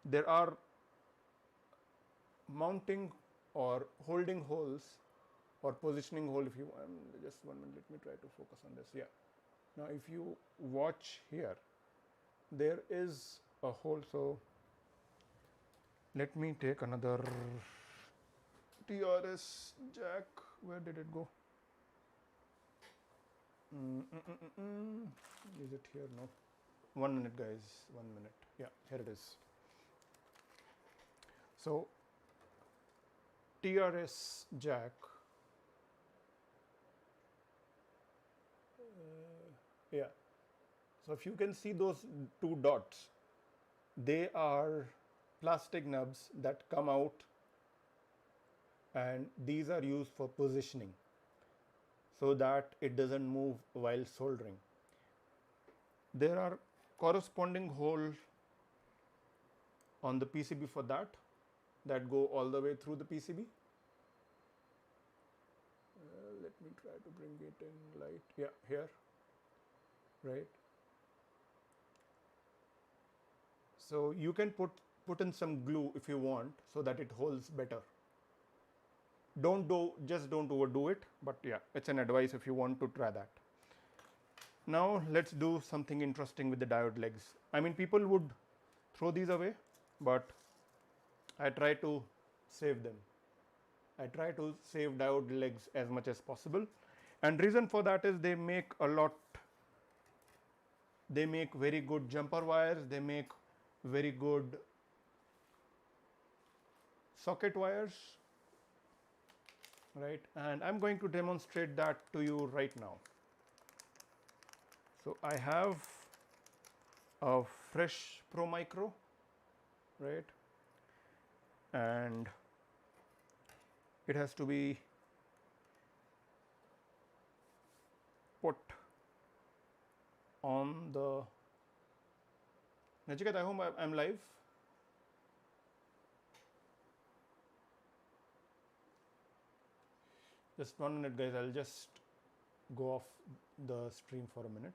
There are mounting or holding holes or positioning hole. If you just 1 minute, let me try to focus on this. Yeah. Now, if you watch here, there is a hole. So let me take another TRS jack. Where did it go? Is it here? No. 1 minute, guys. 1 minute. Yeah, here it is. So TRS jack. Yeah. So if you can see those two dots, they are plastic nubs that come out, and these are used for positioning so that it doesn't move while soldering. There are corresponding holes on the PCB for that go all the way through the PCB. Let me try to bring it in light. Yeah, here, right? So you can put in some glue if you want so that it holds better. Just don't overdo it, but yeah, it's an advice if you want to try that. Now let's do something interesting with the diode legs. I mean, people would throw these away, but I try to save them. I try to save diode legs as much as possible, and reason for that is they make very good jumper wires, they make very good socket wires, right? And I'm going to demonstrate that to you right now. So I have a fresh Pro Micro, right? And it has to be put on the Nachiket, I hope I'm live. Just 1 minute, guys. I'll just go off the stream for a minute.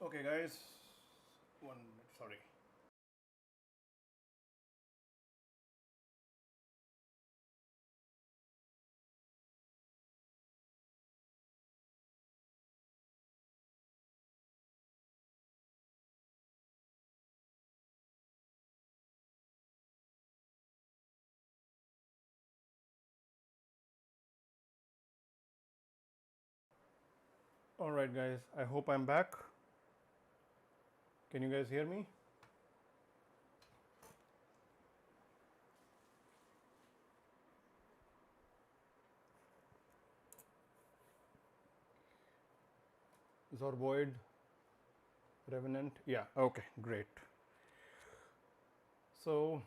Okay guys, 1 minute, sorry. All right guys, I hope I'm back. Can you guys hear me? Zorboid, Revenant, yeah, okay, great. So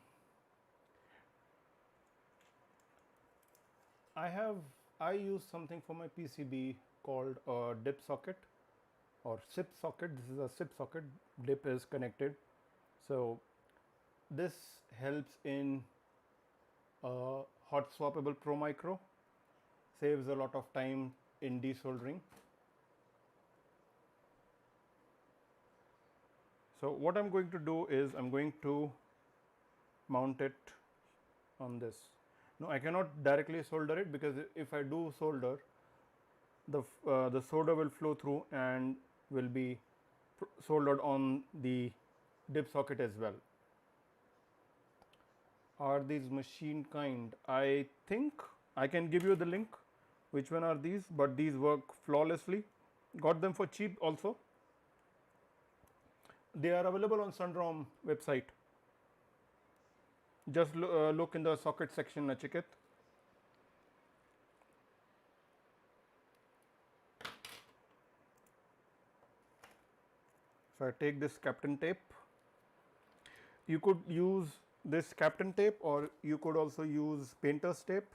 I use something for my PCB called a dip socket or SIP socket. This is a SIP socket, dip is connected. So this helps in hot swappable Pro Micro, saves a lot of time in desoldering. So what I'm going to do is I'm going to mount it on this. No, I cannot directly solder it because if I do solder, the solder will flow through and will be soldered on the dip socket as well. Are these machine kind? I think I can give you the link. Which one are these? But these work flawlessly. Got them for cheap also. They are available on Sunrom website. Just look in the socket section, Nachiket. So I take this Captain tape. You could use this Captain tape or you could also use painter's tape.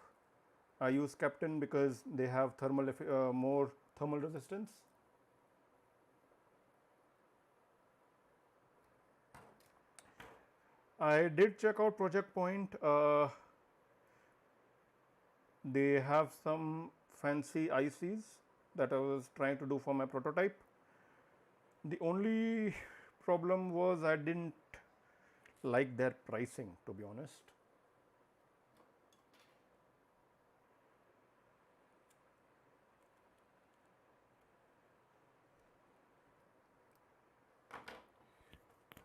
I use Captain because they have more thermal resistance. I did check out Project Point. They have some fancy ICs that I was trying to do for my prototype. The only problem was I didn't like their pricing, to be honest.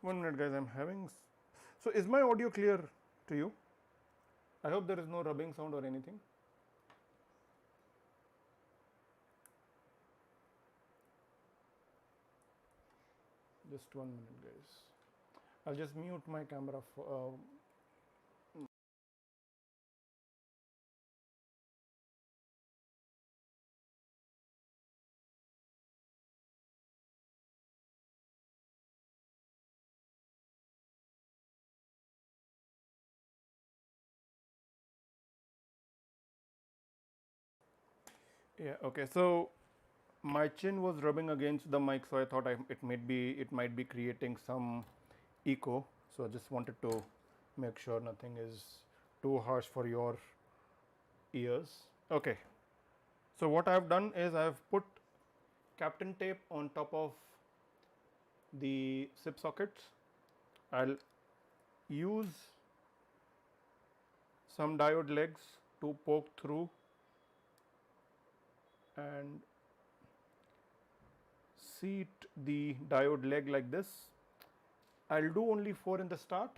One minute guys, I'm having. So is my audio clear to you? I hope there is no rubbing sound or anything. Just 1 minute guys. I'll just mute my camera for, yeah, okay. So my chin was rubbing against the mic, so I thought it might be creating some echo. So I just wanted to make sure nothing is too harsh for your ears. Okay. So what I have done is I have put Captain tape on top of the SIP sockets. I'll use some diode legs to poke through and seat the diode leg like this. I'll do only 4 in the start.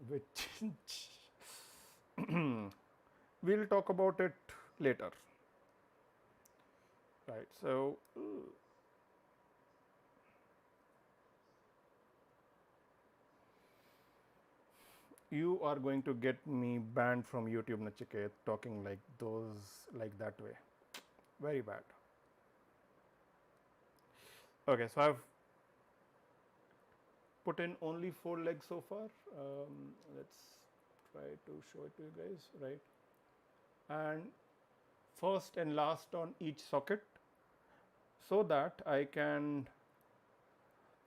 Which we'll talk about it later. Right, so you are going to get me banned from YouTube, Nachiket, talking like that way. Very bad. Okay, so I've put in only 4 legs so far. Let's try to show it to you guys, right? And first and last on each socket so that I can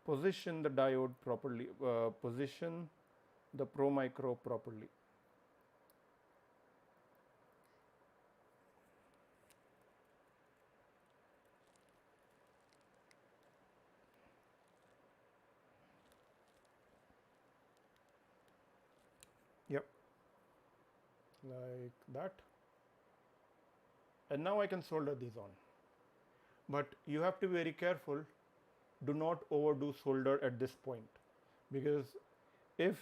position the diode properly, position the Pro Micro properly. like that, and now I can solder these on. But you have to be very careful, do not overdo solder at this point, because if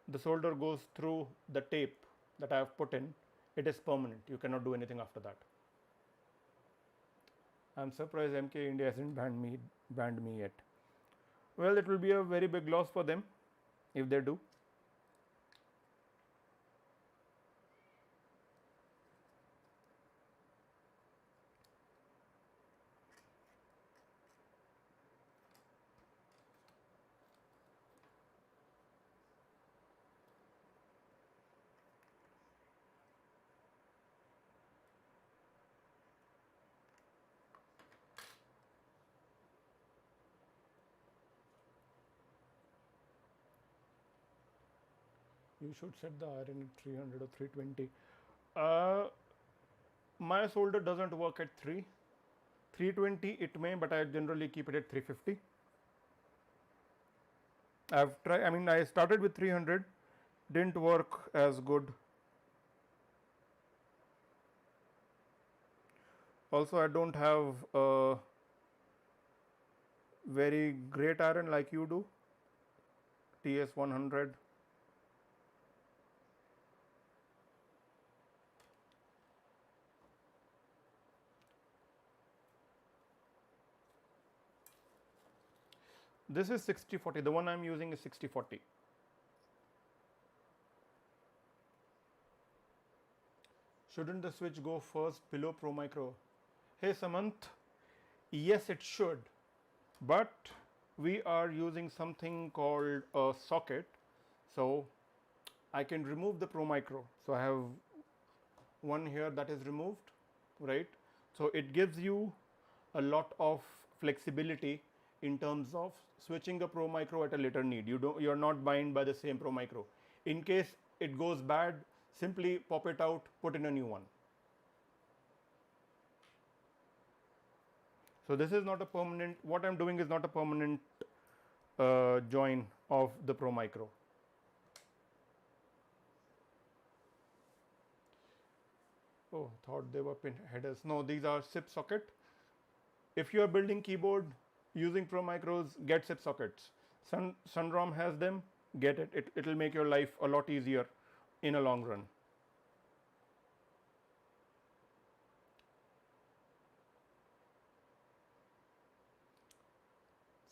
the solder goes through the tape that I have put in, it is permanent, you cannot do anything after that. I'm surprised MK India hasn't banned me yet. Well, it will be a very big loss for them if they do. You should set the iron at 300 or 320. Uh, my solder doesn't work at 320 it may, but I generally keep it at 350. I've tried, I mean, I started with 300, didn't work as good. Also, I don't have a very great iron like you do, TS 100. This is 6040, the one I'm using is 6040. Shouldn't the switch go first below Pro Micro? Hey Samant, yes it should, but we are using something called a socket, so I can remove the Pro Micro. So I have one here that is removed, right? So it gives you a lot of flexibility in terms of switching a Pro Micro at a later need. You're not bound by the same Pro Micro. In case it goes bad, simply pop it out, put in a new one. So this is not a permanent, what I'm doing is not a permanent join of the Pro Micro. Oh, thought they were pin headers. No, these are SIP socket. If you are building keyboard using Pro Micros, get SIP sockets. Sunrom has them, get it. It'll make your life a lot easier in a long run.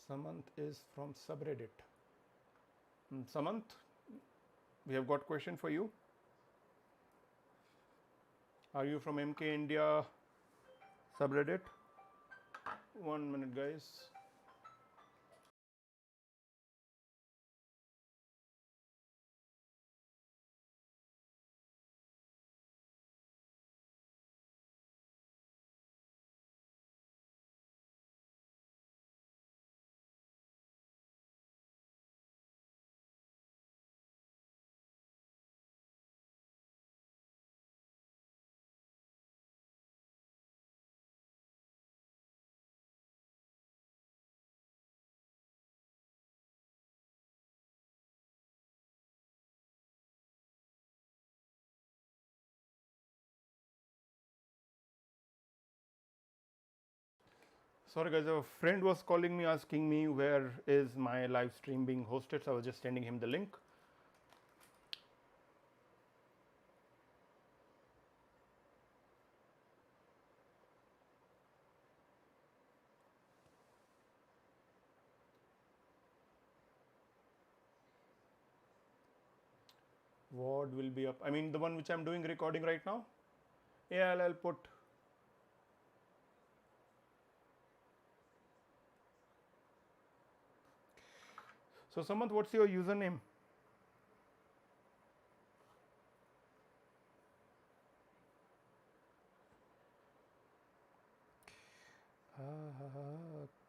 Samant is from subreddit. Samant, we have got question for you. Are you from MK India subreddit? 1 minute, guys. Sorry guys, a friend was calling me asking me where is my live stream being hosted, so I was just sending him the link. What will be up? I mean the one which I'm doing recording right now? Yeah, I'll put. So Samant, what's your username?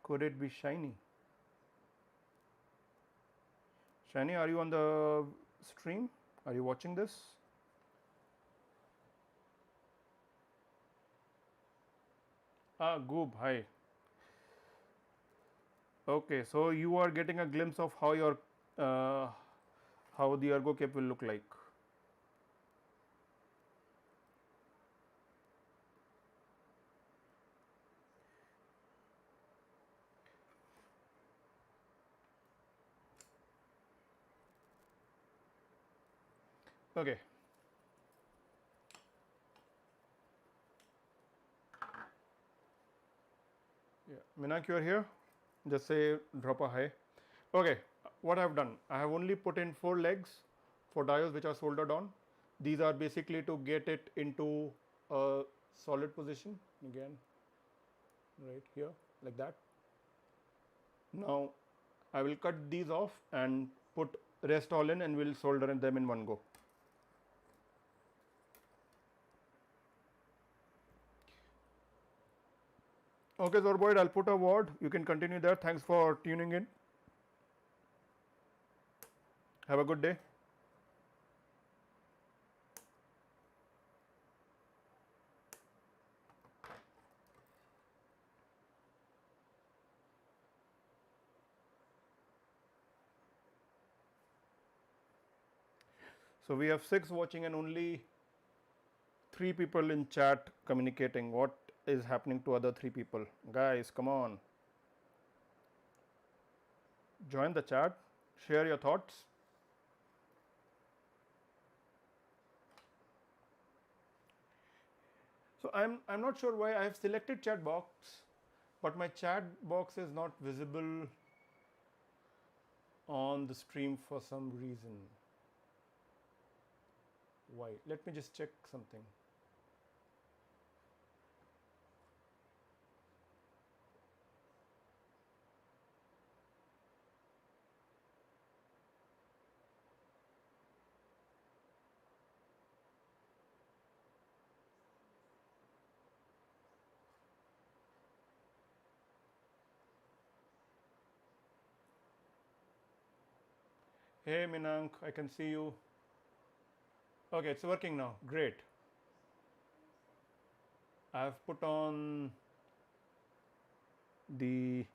Could it be Shiny? Shiny, are you on the stream? Are you watching this? Goob, hi. Okay, so you are getting a glimpse of how your how the ErgoCape will look like. Okay. Yeah, Minak, you are here. Just say drop a hi. Okay, what I have done, I have only put in 4 legs for diodes which are soldered on. These are basically to get it into a solid position again, right here, like that. Now I will cut these off and put rest all in, and we'll solder them in one go. Okay, Zorboid, I'll put a word. You can continue there. Thanks for tuning in. Have a good day. So we have 6 watching and only 3 people in chat communicating. What is happening to other 3 people? Guys, come on. Join the chat, share your thoughts. So I'm not sure why I have selected chat box, but my chat box is not visible on the stream for some reason. Why? Let me just check something. Hey Minank, I can see you. Okay, it's working now. Great. I've put on the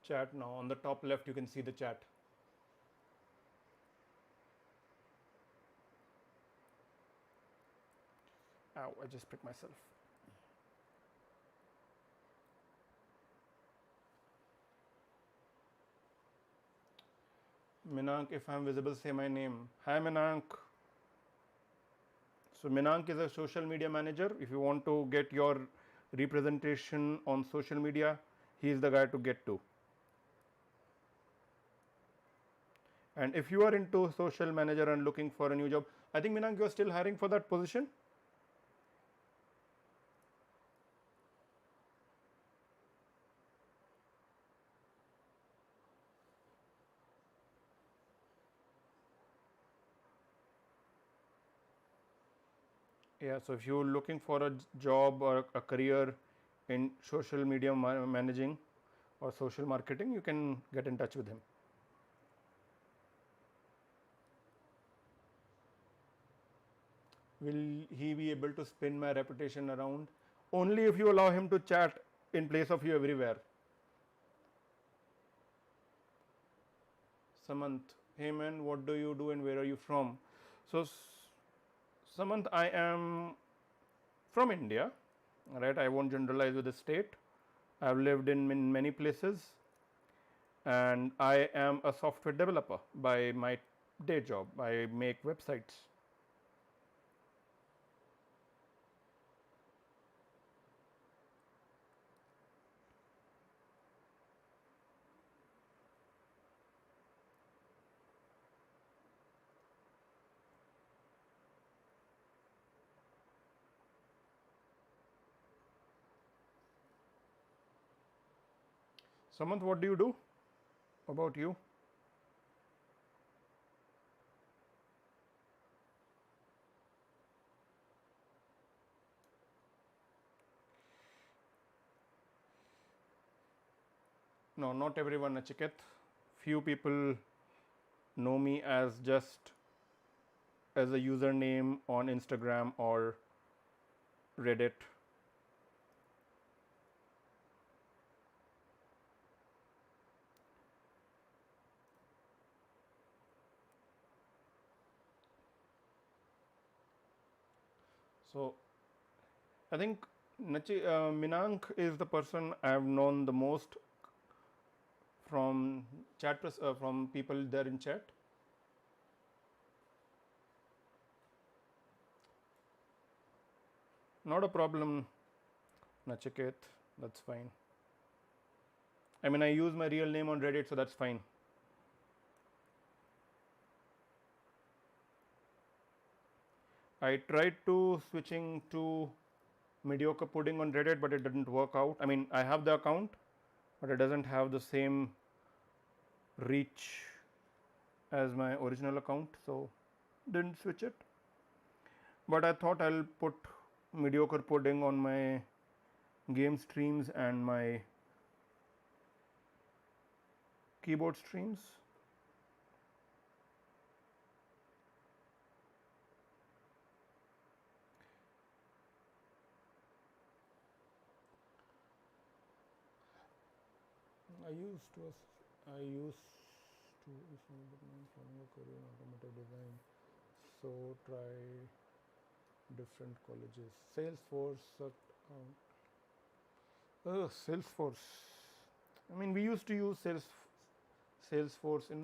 chat now. On the top left, you can see the chat. Ow, I just pricked myself. Minank, if I'm visible, say my name. Hi Minank. So Minank is a social media manager. If you want to get your representation on social media, he is the guy to get to. And if you are into social manager and looking for a new job, I think Minank, you are still hiring for that position. Yeah, so if you're looking for a job or a career in social media managing or social marketing, you can get in touch with him. Will he be able to spin my reputation around? Only if you allow him to chat in place of you everywhere. Samant, hey man, what do you do and where are you from? So Samant, I am from India, right? I won't generalize with the state. I've lived in many places, and I am a software developer by my day job. I make websites. Samant, what do you do? About you? No, not everyone, Nachiket. Few people know me as just as a username on Instagram or Reddit. So I think Minank is the person I have known the most from from people there in chat. Not a problem, Nachiket, that's fine. I mean, I use my real name on Reddit, so that's fine. I tried to switching to mediocre pudding on Reddit, but it didn't work out. I mean, I have the account, but it doesn't have the same reach as my original account, so didn't switch it. But I thought I'll put mediocre pudding on my game streams and my keyboard streams. I used to planning a career in automotive design, so try different colleges. Salesforce, Salesforce. I mean, we used to use Salesforce in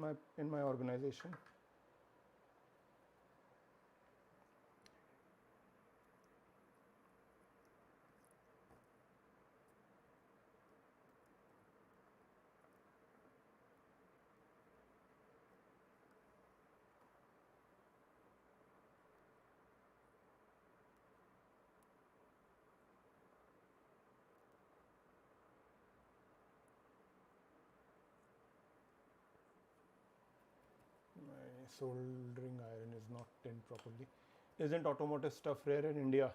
my organization. My soldering iron is not tinned properly. Isn't automotive stuff rare in India?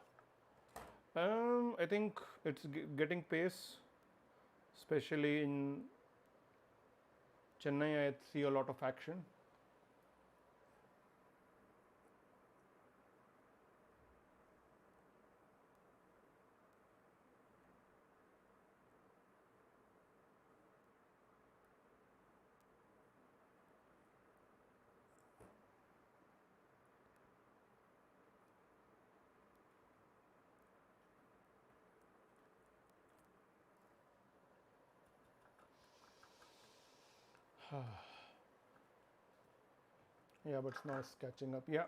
I think it's getting pace, especially in Chennai. I see a lot of action. Yeah, but now it's catching up. Yeah,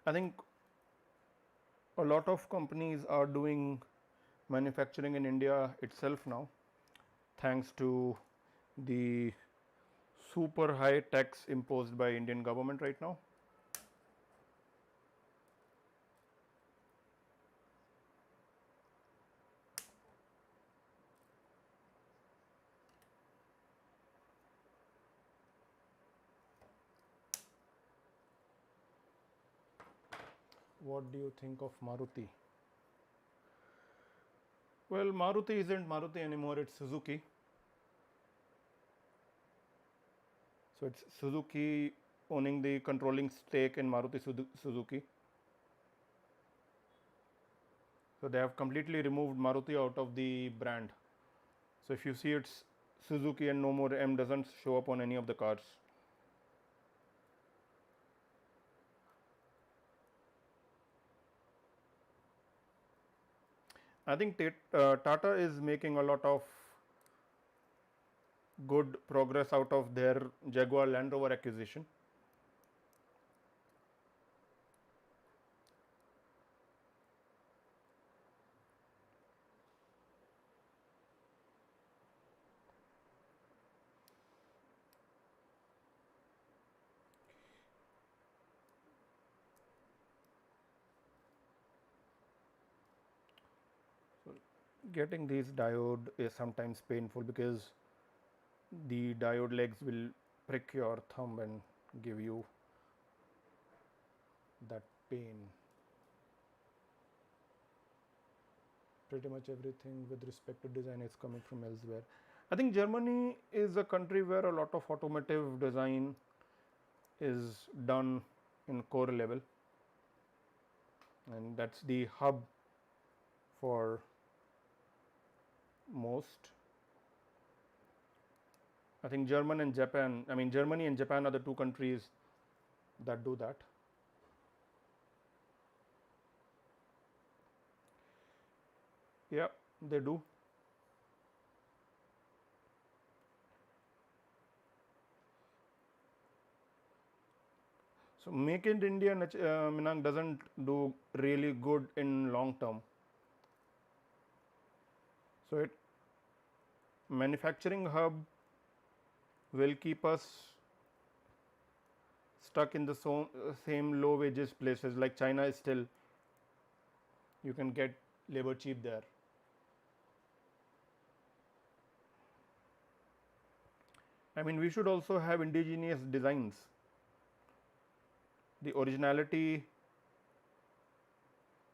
I think a lot of companies are doing manufacturing in India itself now, thanks to the super high tax imposed by Indian government right now. What do you think of Maruti? Well, Maruti isn't Maruti anymore, it's Suzuki. So it's Suzuki owning the controlling stake in Maruti Suzuki. So they have completely removed Maruti out of the brand. So if you see it's Suzuki and no more M doesn't show up on any of the cars. I think Tata is making a lot of good progress out of their Jaguar Land Rover acquisition. So getting these diode is sometimes painful because the diode legs will prick your thumb and give you that pain. Pretty much everything with respect to design is coming from elsewhere. I think Germany is a country where a lot of automotive design is done in core level, and that's the hub for most. I think Germany and Japan are the two countries that do that. Yeah, they do. So Make in India, Minang, doesn't do really good in long term. So it manufacturing hub will keep us stuck in the same low wages places, like China is still, you can get labor cheap there. I mean, we should also have indigenous designs. The originality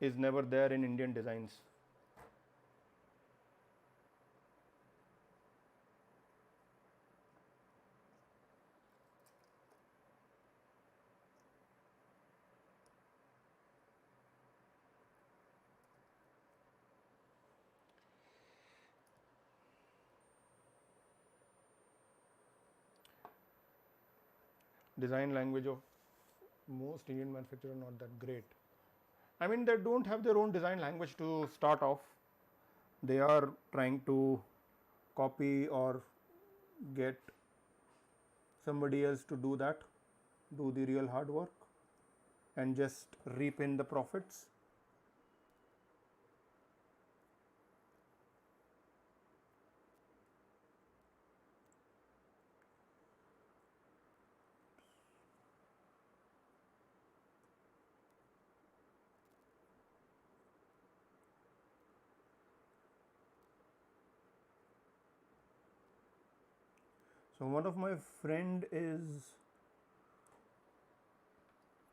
is never there in Indian designs. Design language of most Indian manufacturers are not that great. I mean, they don't have their own design language to start off. They are trying to copy or get somebody else to do that, do the real hard work, and just reap in the profits. So one of my friend is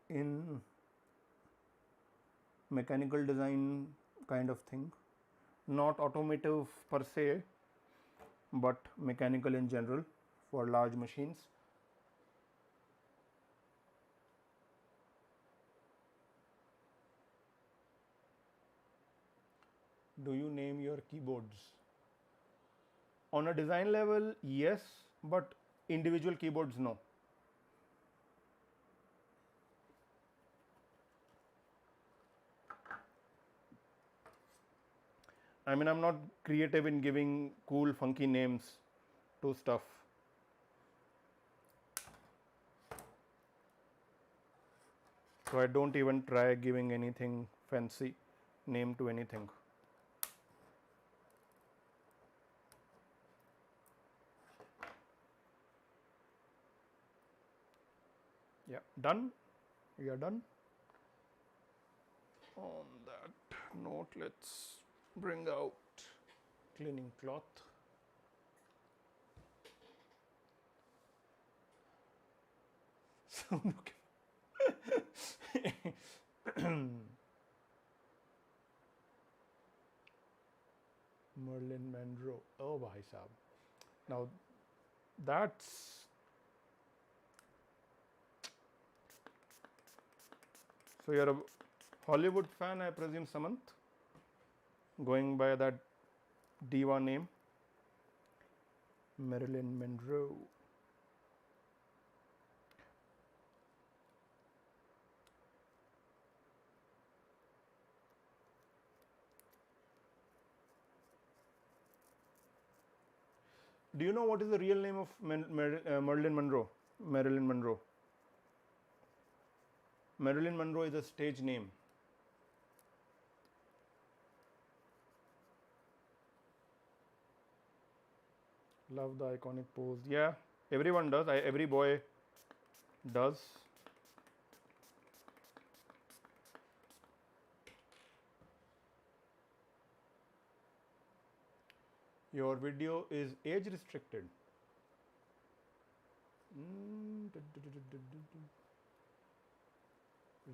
in mechanical design kind of thing, not automotive per se, but mechanical in general for large machines. Do you name your keyboards? On a design level, yes, but individual keyboards, no. I mean, I'm not creative in giving cool, funky names to stuff. So I don't even try giving anything fancy name to anything. Yeah, done. We are done. On that note, let's bring out cleaning cloth. So look. Merlin Monroe. Oh, bhai sahab. Now that's so you're a Hollywood fan, I presume, Samant, going by that diva name, Marilyn Monroe. Do you know what is the real name of Marilyn Monroe? Marilyn Monroe. Marilyn Monroe is a stage name. Love the iconic pose. Yeah, everyone does. Every boy does. Your video is age restricted.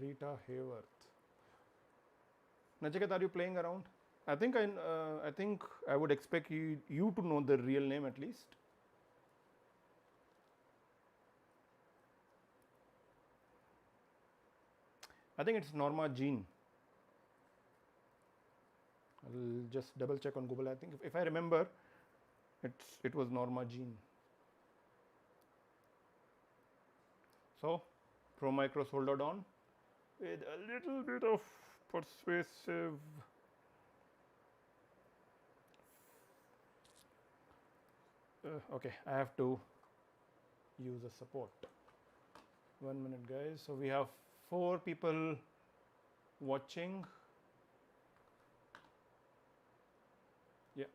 Rita Hayworth. Nachiket, are you playing around? I think I would expect you to know the real name at least. I think it's Norma Jean. I'll just double check on Google. I think if I remember, it was Norma Jean. So, Pro Micro soldered on with a little bit of persuasive okay, I have to use a support. 1 minute, guys. So we have 4 people watching. Yeah,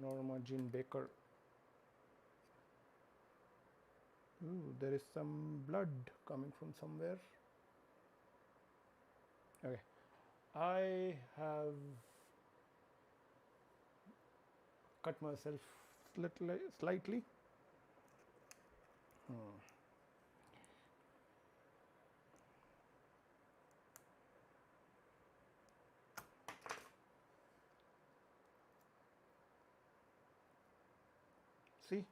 Norma Jean Baker. Ooh, there is some blood coming from somewhere. Okay, I have cut myself slightly. See?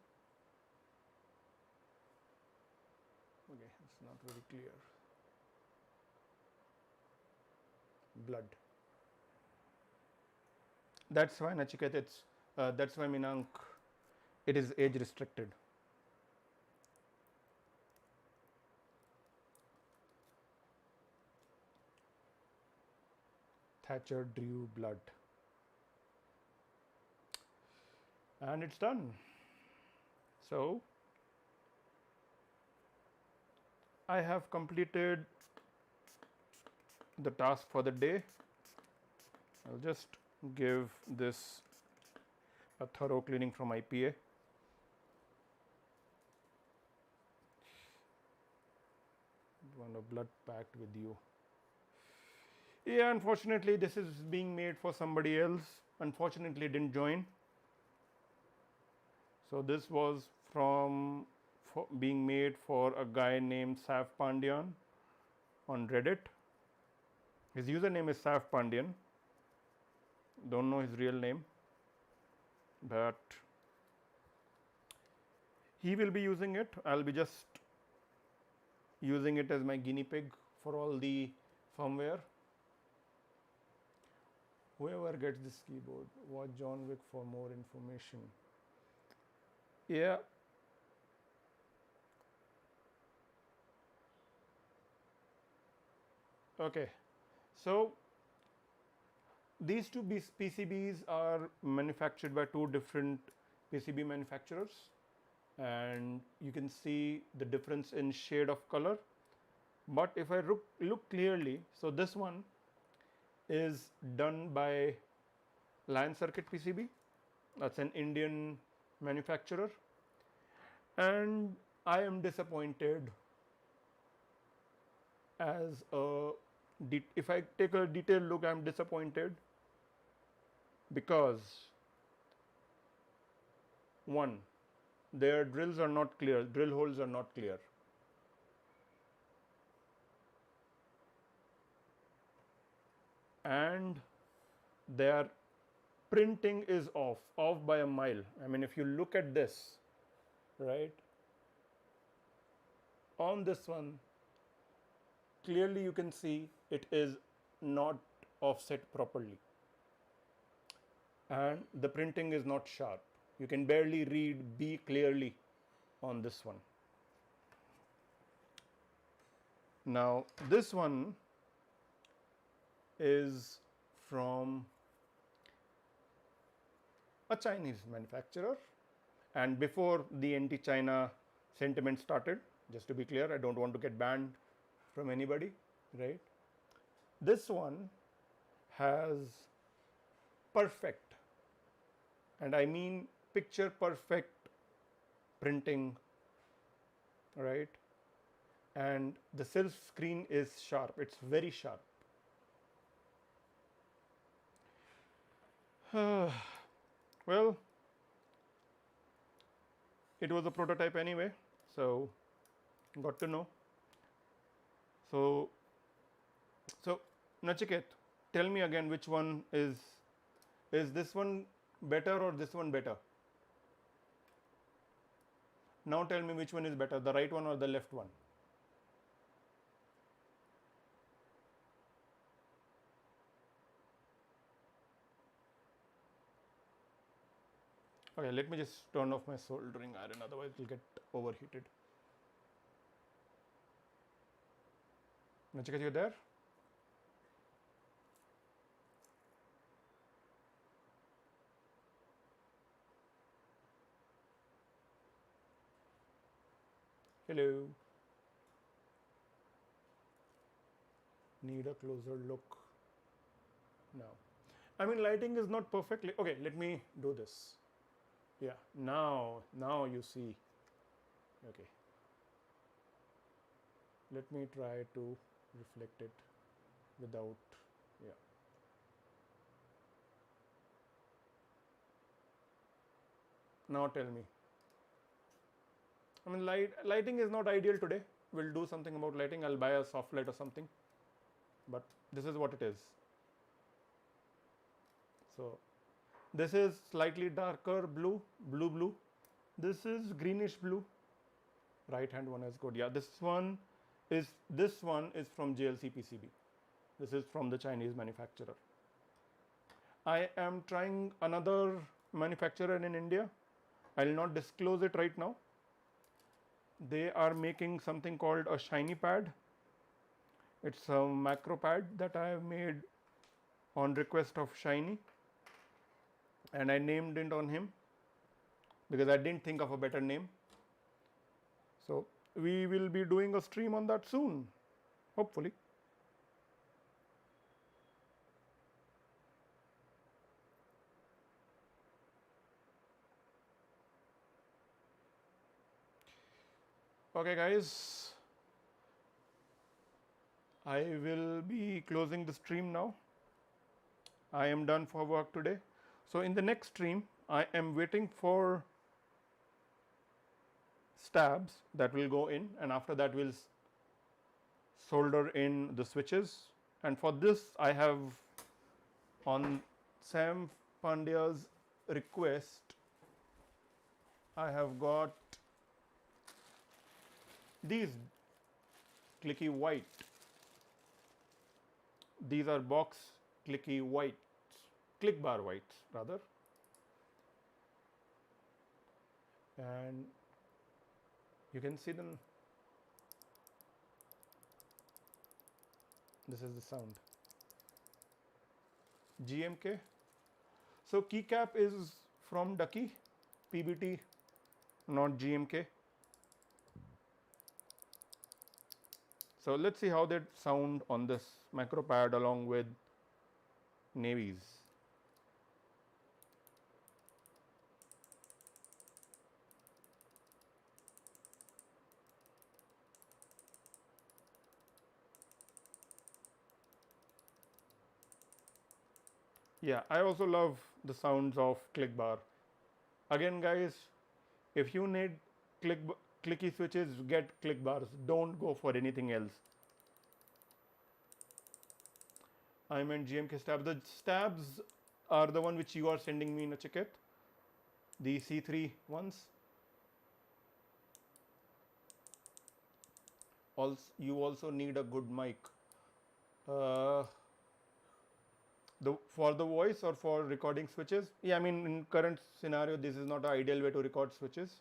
Okay, it's not very clear. Blood. That's why Nachiket, that's why Minank, it is age restricted. Thatcher drew blood. And it's done. So I have completed the task for the day. I'll just give this a thorough cleaning from IPA. One of blood packed with you. Yeah, unfortunately, this is being made for somebody else. Unfortunately, didn't join. So this was being made for a guy named Sav Pandian on Reddit. His username is Sav Pandian. Don't know his real name, but he will be using it. I'll be just using it as my guinea pig for all the firmware. Whoever gets this keyboard, watch John Wick for more information. Yeah. Okay. So these two PCBs are manufactured by two different PCB manufacturers, and you can see the difference in shade of color. But if I look clearly, so this one is done by Lion Circuit PCB. That's an Indian manufacturer, and I am disappointed as a if I take a detailed look, I am disappointed because one, their drills are not clear, drill holes are not clear. And their printing is off by a mile. I mean, if you look at this, right, on this one, clearly you can see it is not offset properly. And the printing is not sharp. You can barely read B clearly on this one. Now, this one is from a Chinese manufacturer, and before the anti-China sentiment started, just to be clear, I don't want to get banned from anybody, right? This one has perfect, and I mean picture perfect printing, right? And the silk screen is sharp, it's very sharp. Well, it was a prototype anyway, so got to know. So Nachiket, tell me again, which one is this one better or this one better? Now tell me which one is better, the right one or the left one? Okay, let me just turn off my soldering iron, otherwise it will get overheated. Nachiket, you there? Hello. Need a closer look now. I mean, lighting is not perfectly okay. Let me do this. Yeah, now you see. Okay, let me try to reflect it without, yeah. Now tell me. I mean, lighting is not ideal today. We'll do something about lighting. I'll buy a soft light or something. But this is what it is. So this is slightly darker blue, blue. This is greenish blue. Right hand one is good. Yeah, this one is from JLC PCB. This is from the Chinese manufacturer. I am trying another manufacturer in India. I will not disclose it right now. They are making something called a shiny pad. It's a macro pad that I have made on request of Shiny, and I named it on him because I didn't think of a better name. So we will be doing a stream on that soon, hopefully. Okay guys, I will be closing the stream now. I am done for work today. So in the next stream, I am waiting for stabs that will go in, and after that we'll solder in the switches. And for this I have, on Sam Pandya's request, I have got these clicky white. These are box clicky whites, click bar whites rather. And you can see them. This is the sound. GMK. So keycap is from Ducky, PBT, not GMK. So let's see how they sound on this macro pad along with navies. Yeah, I also love the sounds of click bar. Again guys, if you need clicky switches, get click bars. Don't go for anything else. I meant GMK stabs. The stabs are the one which you are sending me in a ticket. The C3 ones. Also, you also need a good mic. For the voice or for recording switches? Yeah, I mean in current scenario this is not an ideal way to record switches.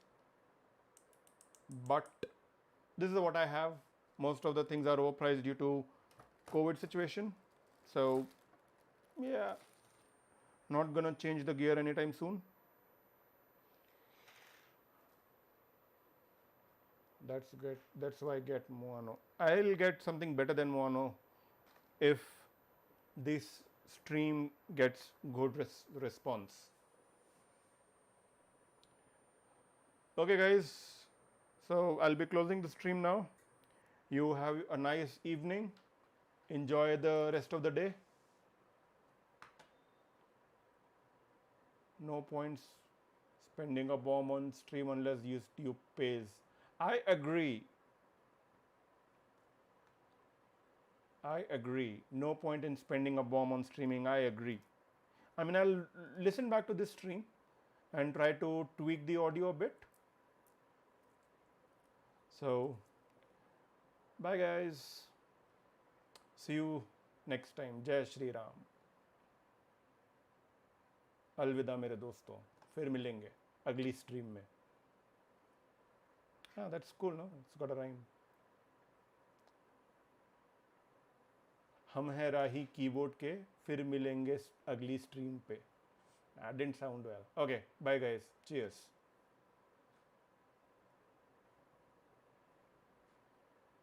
But this is what I have. Most of the things are overpriced due to COVID situation. So yeah, not gonna change the gear anytime soon. That's good. That's why I get mono. I'll get something better than mono if this stream gets good response. Okay guys, so I'll be closing the stream now. You have a nice evening. Enjoy the rest of the day. No points spending a bomb on stream unless YouTube pays. I agree. I agree. No point in spending a bomb on streaming. I agree. I mean, I'll listen back to this stream and try to tweak the audio a bit. So, bye guys. See you next time. Jai Shri Ram. अलविदा मेरे दोस्तों, फिर मिलेंगे अगली stream में. हाँ, that's cool, no? It's got a rhyme. हम हैं राही कीबोर्ड के, फिर मिलेंगे अगली स्ट्रीम पे. That didn't sound well. Okay, bye guys. Cheers.